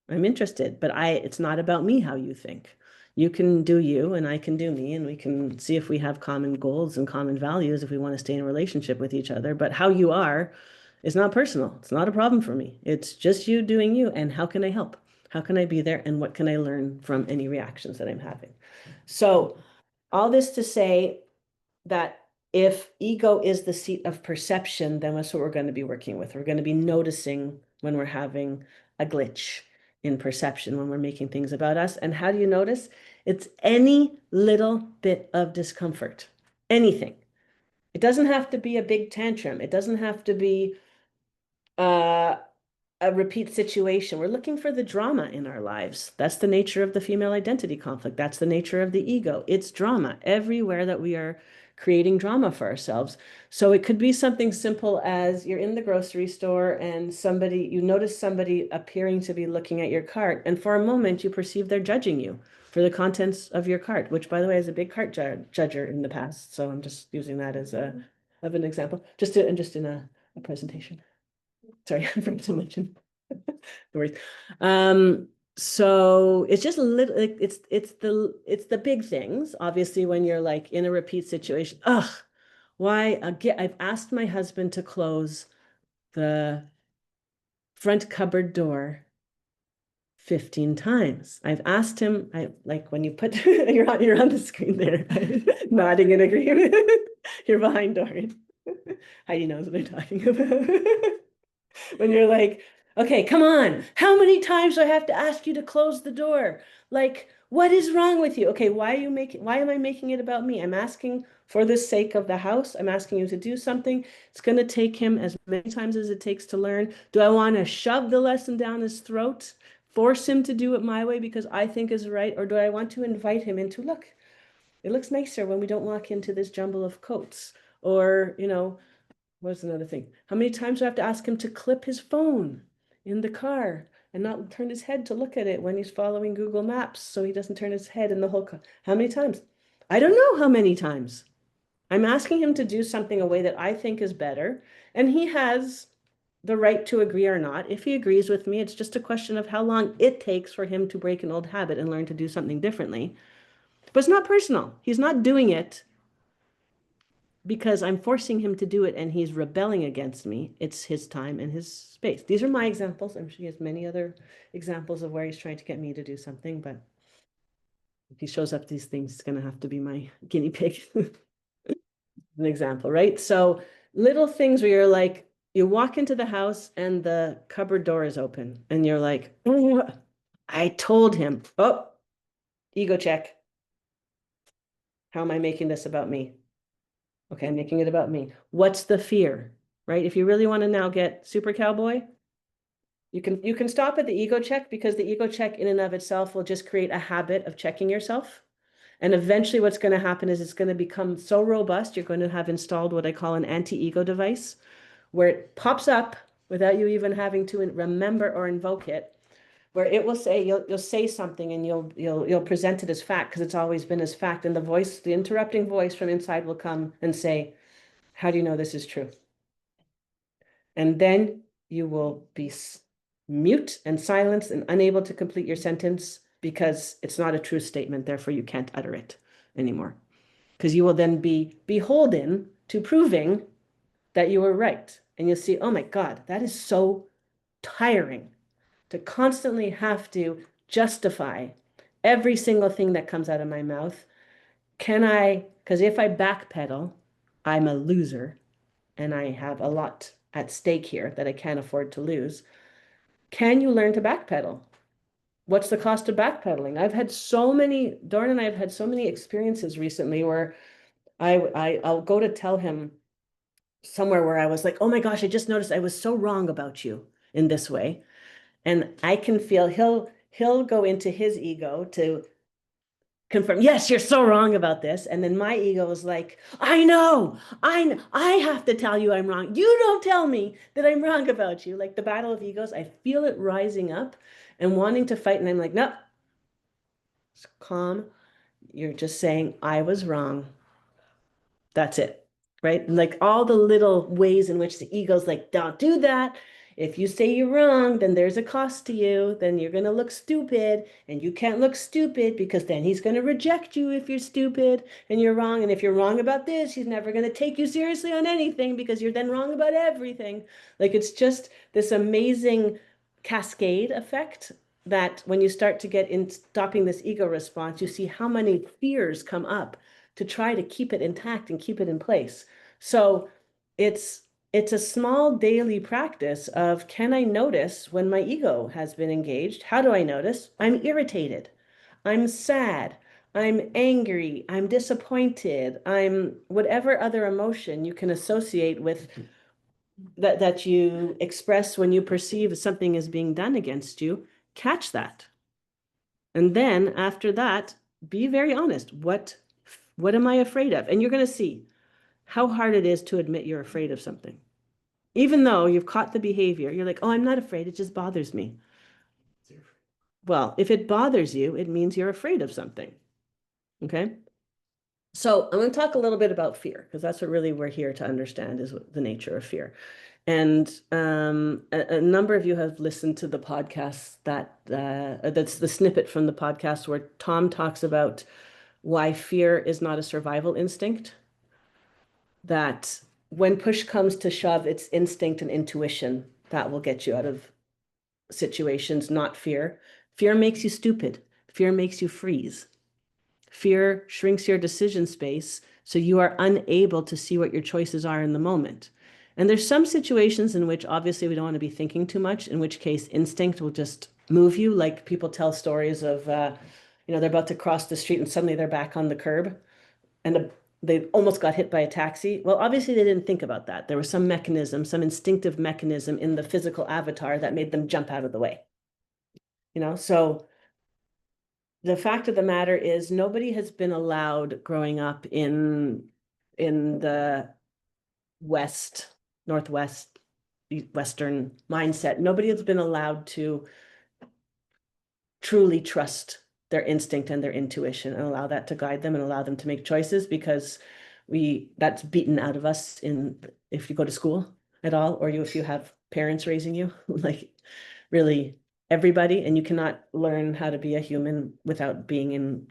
I'm interested, but it's not about me how you think. You can do you and I can do me, and we can see if we have common goals and common values if we want to stay in a relationship with each other. But how you are is not personal. It's not a problem for me. It's just you doing you. And how can I help? How can I be there? And what can I learn from any reactions that I'm having? So, all this to say that if ego is the seat of perception, then that's what we're going to be working with. We're going to be noticing when we're having a glitch in perception, when we're making things about us. And how do you notice? It's any little bit of discomfort, anything. It doesn't have to be a big tantrum. It doesn't have to be uh, a repeat situation. We're looking for the drama in our lives. That's the nature of the female identity conflict. That's the nature of the ego. It's drama everywhere that we are creating drama for ourselves. So it could be something simple as you're in the grocery store and you notice somebody appearing to be looking at your cart, and for a moment you perceive they're judging you for the contents of your cart, which by the way is a big cart judger in the past. So I'm just using that as an example, just in a presentation. Sorry, I forgot to mention. No worries. So it's just a little, like, it's the big things. Obviously, when you're like in a repeat situation, why again? I've asked my husband to close the front cupboard door 15 times. I've asked him, I like when you put you're on the screen there, nodding in agreement. You're behind Dorian. Heidi knows what I'm talking about. When you're like, okay, come on, how many times do I have to ask you to close the door? Like, what is wrong with you? Okay, why am I making it about me? I'm asking for the sake of the house. I'm asking you to do something. It's going to take him as many times as it takes to learn. Do I want to shove the lesson down his throat, force him to do it my way because I think is right? Or do I want to invite him into, look, it looks nicer when we don't walk into this jumble of coats? Or, what's another thing? How many times do I have to ask him to clip his phone in the car and not turn his head to look at it when he's following Google Maps so he doesn't turn his head in the whole car? How many times? I don't know how many times. I'm asking him to do something a way that I think is better, and he has the right to agree or not. If he agrees with me, it's just a question of how long it takes for him to break an old habit and learn to do something differently. But it's not personal. He's not doing it because I'm forcing him to do it and he's rebelling against me. It's his time and his space. These are my examples. I'm sure he has many other examples of where he's trying to get me to do something, but if he shows up these things, it's going to have to be my guinea pig. An example, right? So little things where you're like, you walk into the house and the cupboard door is open and you're like, oh, I told him, oh, ego check. How am I making this about me? Okay, I'm making it about me. What's the fear, right? If you really want to now get super cowboy, you can stop at the ego check, because the ego check in and of itself will just create a habit of checking yourself. And eventually what's going to happen is it's going to become so robust, you're going to have installed what I call an anti-ego device, where it pops up without you even having to remember or invoke it, where it will say, you'll say something and you'll present it as fact because it's always been as fact, and the interrupting voice from inside will come and say, how do you know this is true? And then you will be mute and silenced and unable to complete your sentence because it's not a true statement, therefore you can't utter it anymore. Because you will then be beholden to proving that you were right. And you'll see, oh my God, that is so tiring to constantly have to justify every single thing that comes out of my mouth. Because if I backpedal, I'm a loser and I have a lot at stake here that I can't afford to lose. Can you learn to backpedal? What's the cost of backpedaling? Dorn and I have had so many experiences recently where I'll go to tell him somewhere where I was like, oh my gosh, I just noticed I was so wrong about you in this way. And I can feel he'll go into his ego to confirm, yes, you're so wrong about this. And then my ego is like, I know, I have to tell you I'm wrong. You don't tell me that I'm wrong about you. Like the battle of egos, I feel it rising up and wanting to fight. And I'm like, no, calm. You're just saying I was wrong. That's it. right? And like all the little ways in which the ego's like, don't do that. If you say you're wrong, then there's a cost to you. Then you're going to look stupid, and you can't look stupid because then he's going to reject you if you're stupid and you're wrong. And if you're wrong about this, he's never going to take you seriously on anything because you're then wrong about everything. Like it's just this amazing cascade effect that when you start to get in stopping this ego response, you see how many fears come up to try to keep it intact and keep it in place. So it's a small daily practice of, can I notice when my ego has been engaged? How do I notice? I'm irritated. I'm sad. I'm angry. I'm disappointed. I'm whatever other emotion you can associate with that you express when you perceive something is being done against you. Catch that. And then after that, be very honest. What am I afraid of? And you're going to see how hard it is to admit you're afraid of something. Even though you've caught the behavior, you're like, oh, I'm not afraid. It just bothers me. Well, if it bothers you, it means you're afraid of something. Okay. So I'm going to talk a little bit about fear because that's what really we're here to understand is the nature of fear. And a number of you have listened to the podcast that's the snippet from the podcast where Tom talks about why fear is not a survival instinct. That when push comes to shove, it's instinct and intuition that will get you out of situations, not fear. Fear makes you stupid. Fear makes you freeze. Fear shrinks your decision space so you are unable to see what your choices are in the moment. And there's some situations in which obviously we don't want to be thinking too much, in which case instinct will just move you. Like people tell stories of, they're about to cross the street and suddenly they're back on the curb and they almost got hit by a taxi. Well, obviously they didn't think about that. There was some mechanism, some instinctive mechanism in the physical avatar that made them jump out of the way. So the fact of the matter is nobody has been allowed growing up in the West, Northwest, Western mindset. Nobody has been allowed to truly trust their instinct and their intuition and allow that to guide them and allow them to make choices because that's beaten out of us if you go to school at all, or if you have parents raising you, like really everybody, and you cannot learn how to be a human without being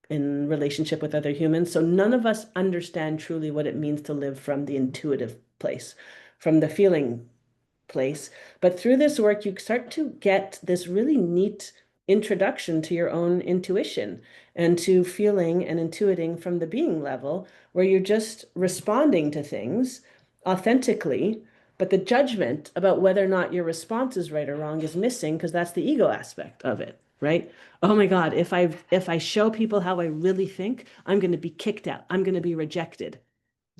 in relationship with other humans. So none of us understand truly what it means to live from the intuitive place, from the feeling place. But through this work, you start to get this really neat introduction to your own intuition and to feeling and intuiting from the being level, where you're just responding to things authentically, but the judgment about whether or not your response is right or wrong is missing because that's the ego aspect of it, right? Oh my God, if I show people how I really think, I'm going to be kicked out. I'm going to be rejected.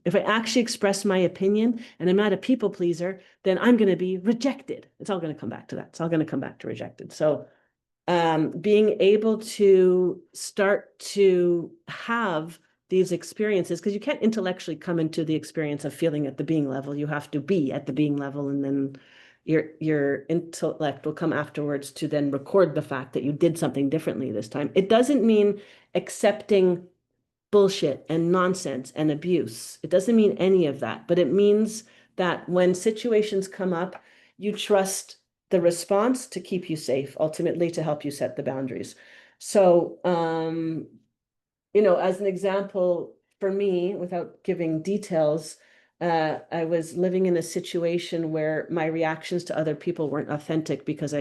If I actually express my opinion and I'm not a people pleaser, then I'm going to be rejected. It's all going to come back to that. It's all going to come back to rejected. So being able to start to have these experiences, because you can't intellectually come into the experience of feeling at the being level. You have to be at the being level, and then your intellect will come afterwards to then record the fact that you did something differently this time. It doesn't mean accepting bullshit and nonsense and abuse. It doesn't mean any of that, but it means that when situations come up, you trust the response to keep you safe, ultimately to help you set the boundaries. So, as an example, for me, without giving details, I was living in a situation where my reactions to other people weren't authentic because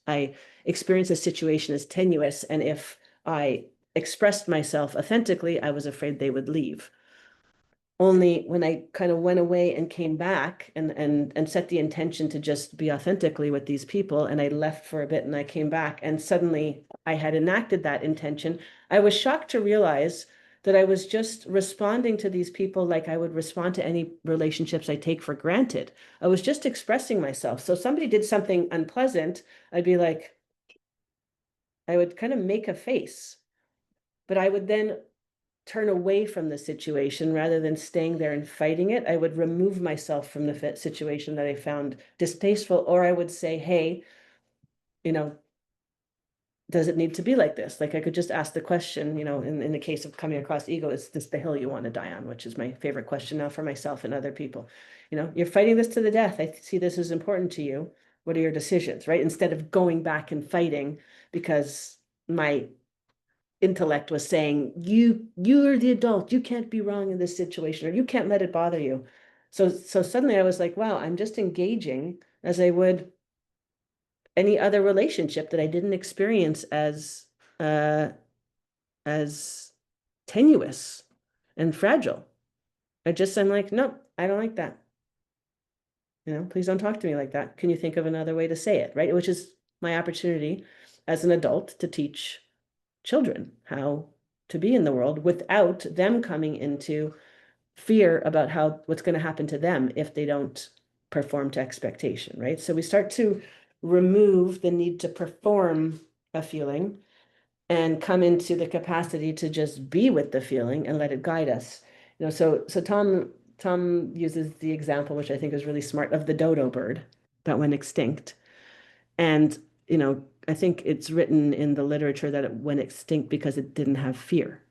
I experienced a situation as tenuous, and if I expressed myself authentically, I was afraid they would leave. Only when I kind of went away and came back and set the intention to just be authentically with these people, and I left for a bit and I came back and suddenly I had enacted that intention, I was shocked to realize that I was just responding to these people like I would respond to any relationships I take for granted. I was just expressing myself. So somebody did something unpleasant, I'd be like, I would kind of make a face, but I would then turn away from the situation rather than staying there and fighting it. I would remove myself from the situation that I found distasteful, or I would say, hey, does it need to be like this? Like I could just ask the question, in the case of coming across ego, is this the hill you want to die on? Which is my favorite question now for myself and other people. You're fighting this to the death. I see this as important to you. What are your decisions, right? Instead of going back and fighting because my intellect was saying, you're the adult, you can't be wrong in this situation, or you can't let it bother you. So suddenly I was like, wow, I'm just engaging as I would any other relationship that I didn't experience uh as tenuous and fragile. I'm like, no, I don't like that. Please don't talk to me like that. Can you think of another way to say it, right? Which is my opportunity as an adult to teach children how to be in the world without them coming into fear about what's going to happen to them if they don't perform to expectation, right? So we start to remove the need to perform a feeling and come into the capacity to just be with the feeling and let it guide us. So Tom uses the example, which I think is really smart, of the dodo bird that went extinct. And, I think it's written in the literature that it went extinct because it didn't have fear.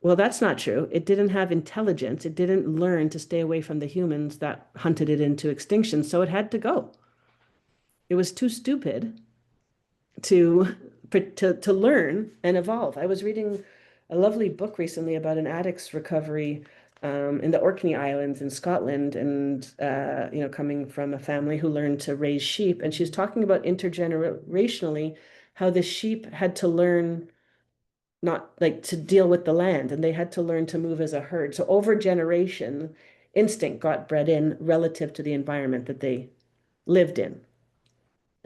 Well, that's not true. It didn't have intelligence. It didn't learn to stay away from the humans that hunted it into extinction, so it had to go. It was too stupid to learn and evolve. I was reading a lovely book recently about an addict's recovery in the Orkney Islands in Scotland, and coming from a family who learned to raise sheep. And she's talking about intergenerationally how the sheep had to learn not like to deal with the land, and they had to learn to move as a herd. So over generation, instinct got bred in relative to the environment that they lived in.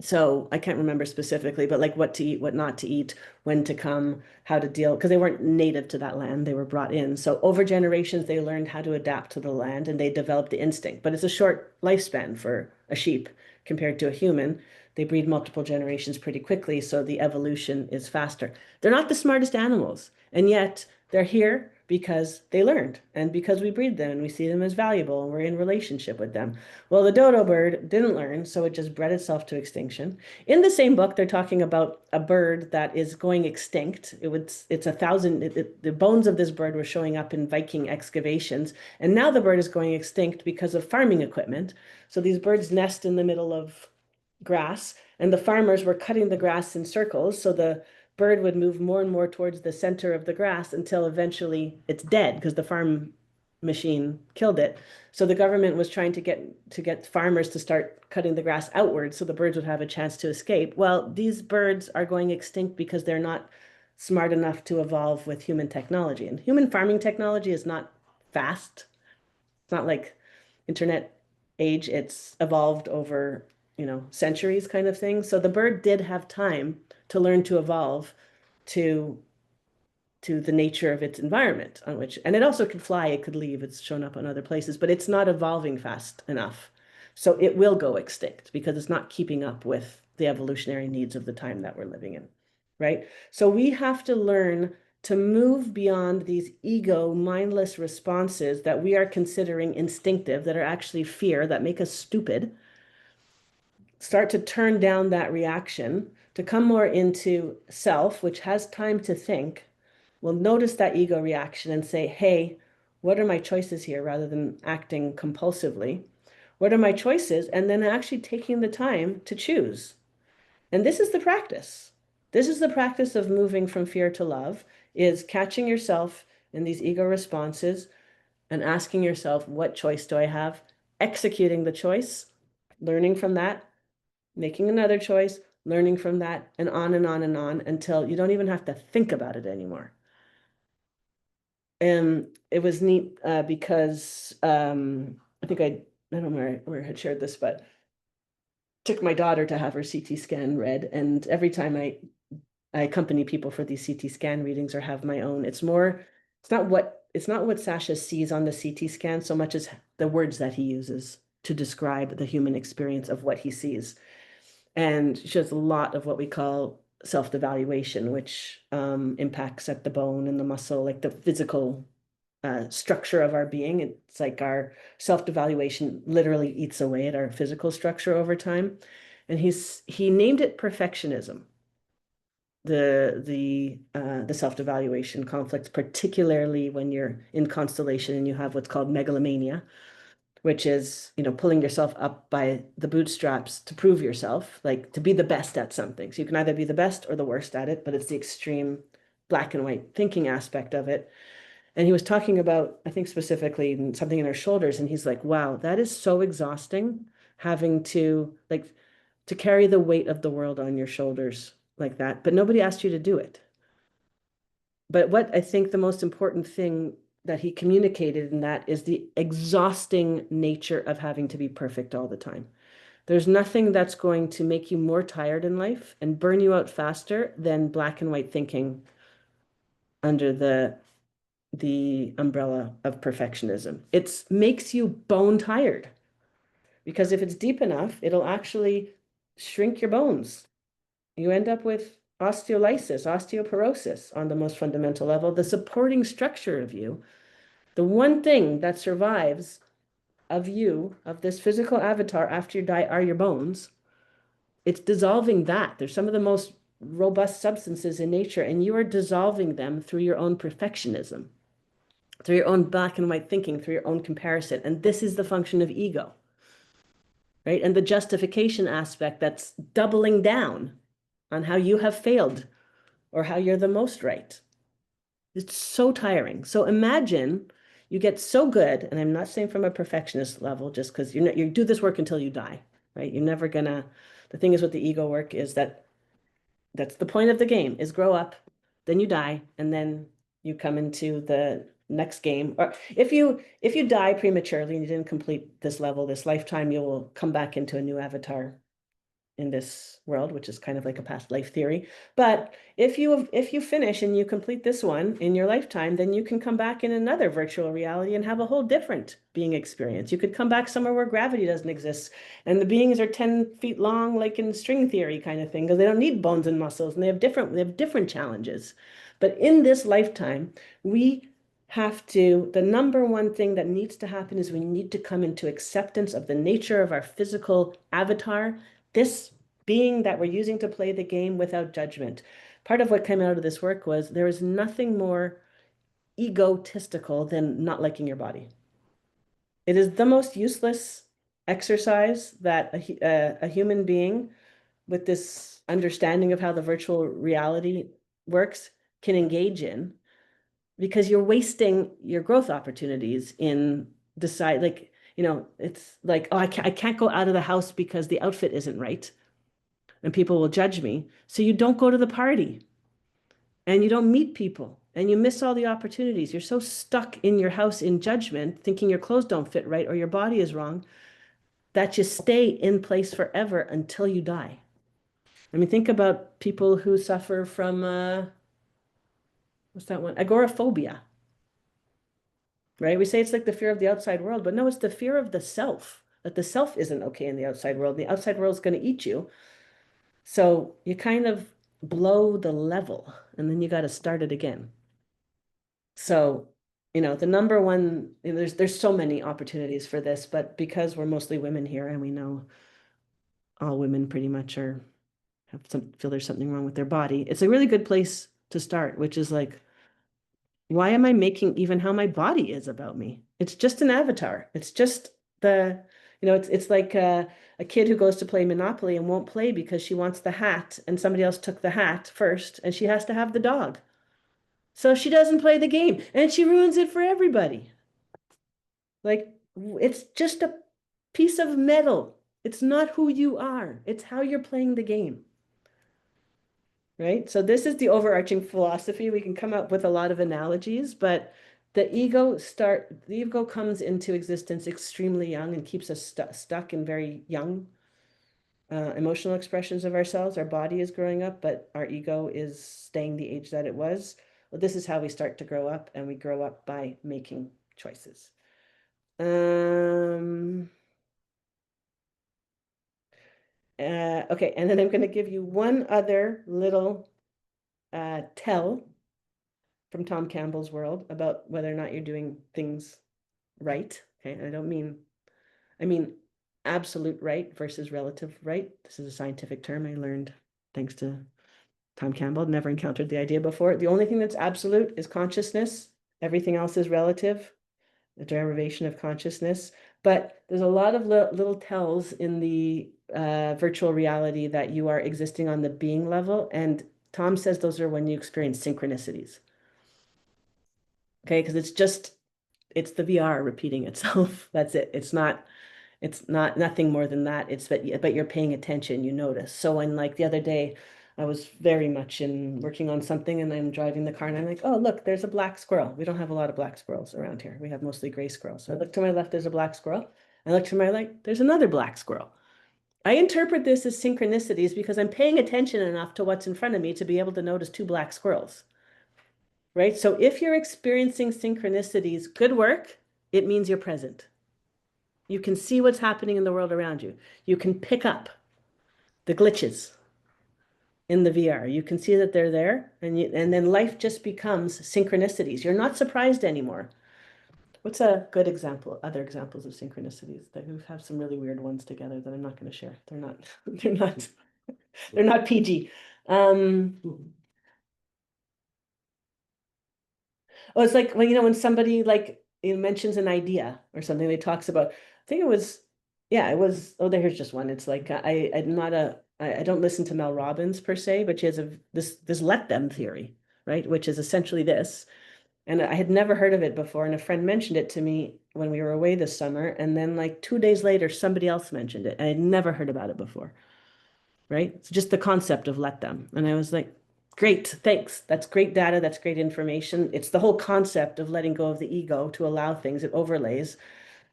So I can't remember specifically, but like what to eat, what not to eat, when to come, how to deal, because they weren't native to that land, they were brought in. So over generations, they learned how to adapt to the land and they developed the instinct. But it's a short lifespan for a sheep compared to a human. They breed multiple generations pretty quickly, so the evolution is faster. They're not the smartest animals, and yet they're here because they learned and because we breed them and we see them as valuable and we're in relationship with them. Well, the dodo bird didn't learn, so it just bred itself to extinction. In the same book, they're talking about a bird that is going extinct. The bones of this bird were showing up in Viking excavations, and now the bird is going extinct because of farming equipment. So these birds nest in the middle of grass, and the farmers were cutting the grass in circles, so the bird would move more and more towards the center of the grass until eventually it's dead because the farm machine killed it. So the government was trying to get farmers to start cutting the grass outwards so the birds would have a chance to escape. Well, these birds are going extinct because they're not smart enough to evolve with human technology. And human farming technology is not fast. It's not like internet age. It's evolved over, centuries kind of thing. So the bird did have time to learn to evolve to the nature of its environment on which, and it also could fly, it could leave, it's shown up on other places, but it's not evolving fast enough. So it will go extinct because it's not keeping up with the evolutionary needs of the time that we're living in, right? So we have to learn to move beyond these ego mindless responses that we are considering instinctive, that are actually fear, that make us stupid. Start to turn down that reaction, to come more into self, which has time to think. We'll notice that ego reaction and say, hey, what are my choices here, rather than acting compulsively? What are my choices? And then actually taking the time to choose. And this is the practice. This is the practice of moving from fear to love, is catching yourself in these ego responses and asking yourself, what choice do I have? Executing the choice, learning from that, making another choice, learning from that, and on and on and on until you don't even have to think about it anymore. And it was neat because I think I don't know where I had shared this, but took my daughter to have her CT scan read, and every time I accompany people for these CT scan readings or have my own, it's not what Sasha sees on the CT scan so much as the words that he uses to describe the human experience of what he sees. And she has a lot of what we call self-devaluation, which impacts at the bone and the muscle, like the physical structure of our being. It's like our self-devaluation literally eats away at our physical structure over time. And he named it perfectionism. the self-devaluation conflicts, particularly when you're in constellation and you have what's called megalomania, which is, pulling yourself up by the bootstraps to prove yourself, like to be the best at something. So you can either be the best or the worst at it, but it's the extreme black and white thinking aspect of it. And he was talking about, I think specifically something in our shoulders, and he's like, wow, that is so exhausting, having to carry the weight of the world on your shoulders like that, but nobody asked you to do it. But what I think the most important thing that he communicated in that is the exhausting nature of having to be perfect all the time. There's nothing that's going to make you more tired in life and burn you out faster than black and white thinking under the umbrella of perfectionism. It makes you bone tired, because if it's deep enough, it'll actually shrink your bones. You end up with osteolysis, osteoporosis on the most fundamental level. The supporting structure of you, the one thing that survives of you, of this physical avatar after you die, are your bones. It's dissolving that. There's some of the most robust substances in nature, and you are dissolving them through your own perfectionism, through your own black and white thinking, through your own comparison. And this is the function of ego, right? And the justification aspect that's doubling down on how you have failed or how you're the most right. It's so tiring. So imagine you get so good, and I'm not saying from a perfectionist level, just because you do this work until you die, right? You're never gonna, the thing is with the ego work is that's the point of the game, is grow up, then you die, and then you come into the next game. Or if you die prematurely and you didn't complete this level, this lifetime, you will come back into a new avatar in this world, which is kind of like a past life theory. But if you finish and you complete this one in your lifetime, then you can come back in another virtual reality and have a whole different being experience. You could come back somewhere where gravity doesn't exist and the beings are 10 feet long, like in string theory kind of thing, because they don't need bones and muscles and they have different challenges. But in this lifetime, the number one thing that needs to happen is we need to come into acceptance of the nature of our physical avatar, this being that we're using to play the game, without judgment. Part of what came out of this work was there is nothing more egotistical than not liking your body. It is the most useless exercise that a human being with this understanding of how the virtual reality works can engage in, because you're wasting your growth opportunities in decide, like, it's like, oh, I can't go out of the house because the outfit isn't right and people will judge me. So you don't go to the party and you don't meet people and you miss all the opportunities. You're so stuck in your house in judgment, thinking your clothes don't fit right or your body is wrong, that you stay in place forever until you die. I mean, think about people who suffer from, what's that one? Agoraphobia, right? We say it's like the fear of the outside world, but no, it's the fear of the self, that the self isn't okay in the outside world. The outside world is going to eat you. So you kind of blow the level and then you got to start it again. So, the number one, there's so many opportunities for this, but because we're mostly women here and we know all women pretty much feel there's something wrong with their body, it's a really good place to start, which is like, why am I making even how my body is about me? It's just an avatar. It's just it's like a kid who goes to play Monopoly and won't play because she wants the hat and somebody else took the hat first and she has to have the dog. So she doesn't play the game and she ruins it for everybody. Like, it's just a piece of metal. It's not who you are. It's how you're playing the game. Right? So this is the overarching philosophy. We can come up with a lot of analogies, but the ego comes into existence extremely young and keeps us stuck in very young emotional expressions of ourselves. Our body is growing up, but our ego is staying the age that it was. Well, this is how we start to grow up, and we grow up by making choices. Okay, and then I'm going to give you one other little tell from Tom Campbell's world about whether or not you're doing things right. Okay, I mean absolute right versus relative right. This is a scientific term I learned thanks to Tom Campbell never encountered the idea before. The only thing that's absolute is consciousness. Everything else is relative, the derivation of consciousness. But there's a lot of little tells in the virtual reality that you are existing on the being level. And Tom says those are when you experience synchronicities. Okay, because it's the VR repeating itself. That's it. It's not nothing more than that. It's but you're paying attention, you notice. So when like the other day, I was very much in working on something and I'm driving the car and I'm like, oh, look, there's a black squirrel. We don't have a lot of black squirrels around here. We have mostly gray squirrels. So I look to my left, there's a black squirrel. I look to my right, there's another black squirrel. I interpret this as synchronicities because I'm paying attention enough to what's in front of me to be able to notice two black squirrels. Right? So if you're experiencing synchronicities, good work, it means you're present. You can see what's happening in the world around you. You can pick up the glitches in the VR. You can see that they're there, and then life just becomes synchronicities. You're not surprised anymore. What's a good example? Other examples of synchronicities that we have some really weird ones together that I'm not going to share. They're not. They're not PG. Oh, it's like when somebody like mentions an idea or something, they talks about. I think it was, yeah, it was. Oh, there's just one. It's like I'm not I don't listen to Mel Robbins per se, but she has this let them theory, right? Which is essentially this. And I had never heard of it before, and a friend mentioned it to me when we were away this summer, and then like 2 days later, somebody else mentioned it. I had never heard about it before, right? It's just the concept of let them. And I was like, great, thanks. That's great data. That's great information. It's the whole concept of letting go of the ego to allow things. It overlays.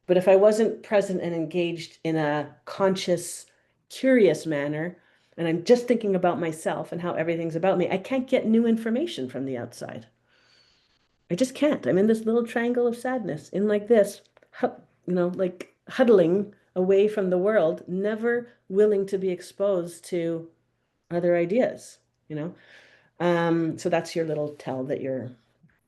But if I wasn't present and engaged in a conscious, curious manner, and I'm just thinking about myself and how everything's about me, I can't get new information from the outside. I just can't. I'm in this little triangle of sadness, in like this, like huddling away from the world, never willing to be exposed to other ideas, you know? So that's your little tell that you're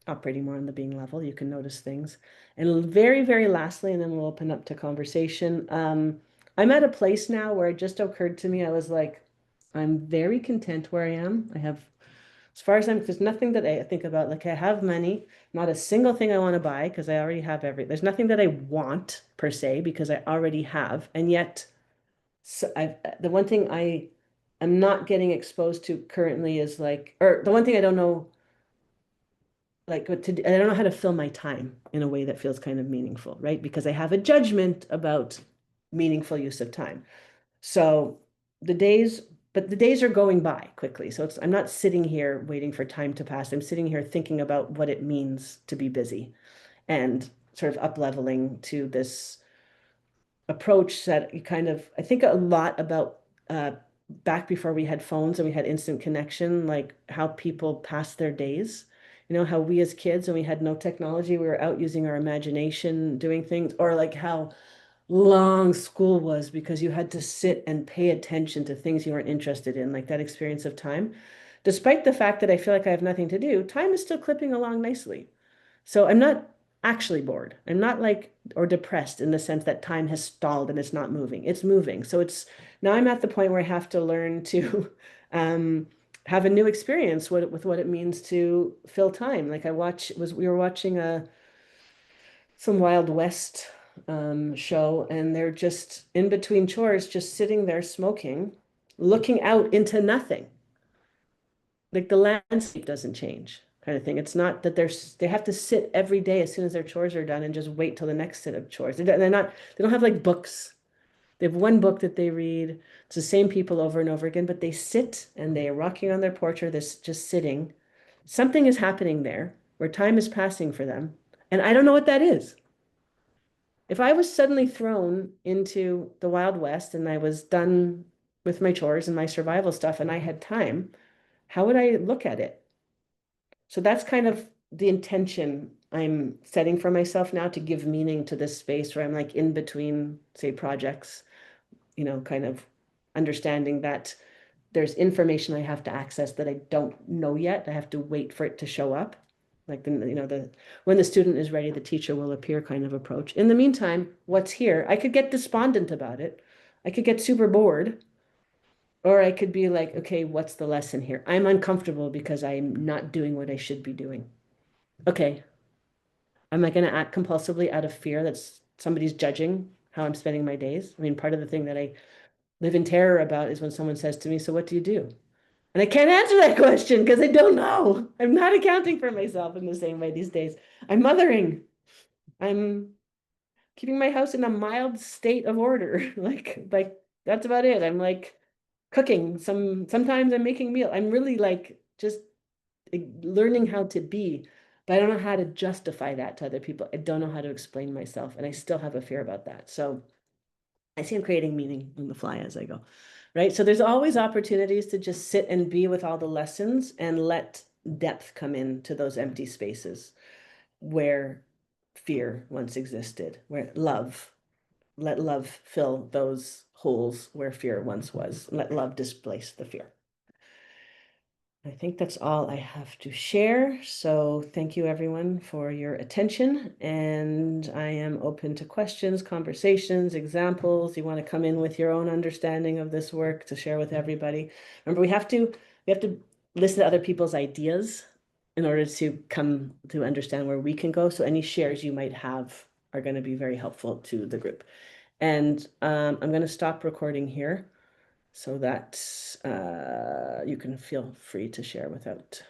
operating more on the being level. You can notice things. And very, very lastly, and then we'll open up to conversation. I'm at a place now where it just occurred to me, I was like, I'm very content where I am. I have, as far as there's nothing that I think about. Like I have money, not a single thing I want to buy because I already have there's nothing that I want per se because I already have. And yet, so the one thing I am not getting exposed to currently is like, or the one thing I don't know, like what to do, I don't know how to fill my time in a way that feels kind of meaningful, right? Because I have a judgment about meaningful use of time. So the days, but the days are going by quickly. So I'm not sitting here waiting for time to pass. I'm sitting here thinking about what it means to be busy and sort of up leveling to this approach that you kind of, I think a lot about back before we had phones and we had instant connection, like how people passed their days. How we as kids, when we had no technology, we were out using our imagination, doing things, or like how long school was because you had to sit and pay attention to things you weren't interested in, like that experience of time. Despite the fact that I feel like I have nothing to do, time is still clipping along nicely. So I'm not actually bored. I'm not like or depressed in the sense that time has stalled and it's not moving. It's moving. So it's now I'm at the point where I have to learn to have a new experience with what it means to fill time. Like we were watching some Wild West show, and they're just in between chores, just sitting there smoking, looking out into nothing. Like the landscape doesn't change, kind of thing. It's not that they have to sit every day as soon as their chores are done and just wait till the next set of chores. They're not, they don't have like books. They have one book that they read. It's the same people over and over again, but they sit and they are rocking on their porch or they're just sitting. Something is happening there where time is passing for them. And I don't know what that is. If I was suddenly thrown into the Wild West and I was done with my chores and my survival stuff and I had time, how would I look at it? So that's kind of the intention I'm setting for myself now to give meaning to this space where I'm like in between, say, projects, kind of understanding that there's information I have to access that I don't know yet. I have to wait for it to show up. Like when the student is ready, the teacher will appear kind of approach. In the meantime, what's here? I could get despondent about it. I could get super bored. Or I could be like, okay, what's the lesson here? I'm uncomfortable because I'm not doing what I should be doing. Okay, am I going to act compulsively out of fear that somebody's judging how I'm spending my days? I mean, part of the thing that I live in terror about is when someone says to me, so what do you do? And I can't answer that question because I don't know. I'm not accounting for myself in the same way these days. I'm mothering. I'm keeping my house in a mild state of order. Like that's about it. I'm like cooking. Sometimes I'm making meal. I'm really like just learning how to be, but I don't know how to justify that to other people. I don't know how to explain myself, and I still have a fear about that. So I see I'm creating meaning on the fly as I go, right? So there's always opportunities to just sit and be with all the lessons and let depth come into those empty spaces where fear once existed, where let love fill those holes where fear once was. Let love displace the fear. I think that's all I have to share. So thank you everyone for your attention. And I am open to questions, conversations, examples. You want to come in with your own understanding of this work to share with everybody. Remember, we have to listen to other people's ideas in order to come to understand where we can go. So any shares you might have are going to be very helpful to the group. And I'm going to stop recording here so that you can feel free to share without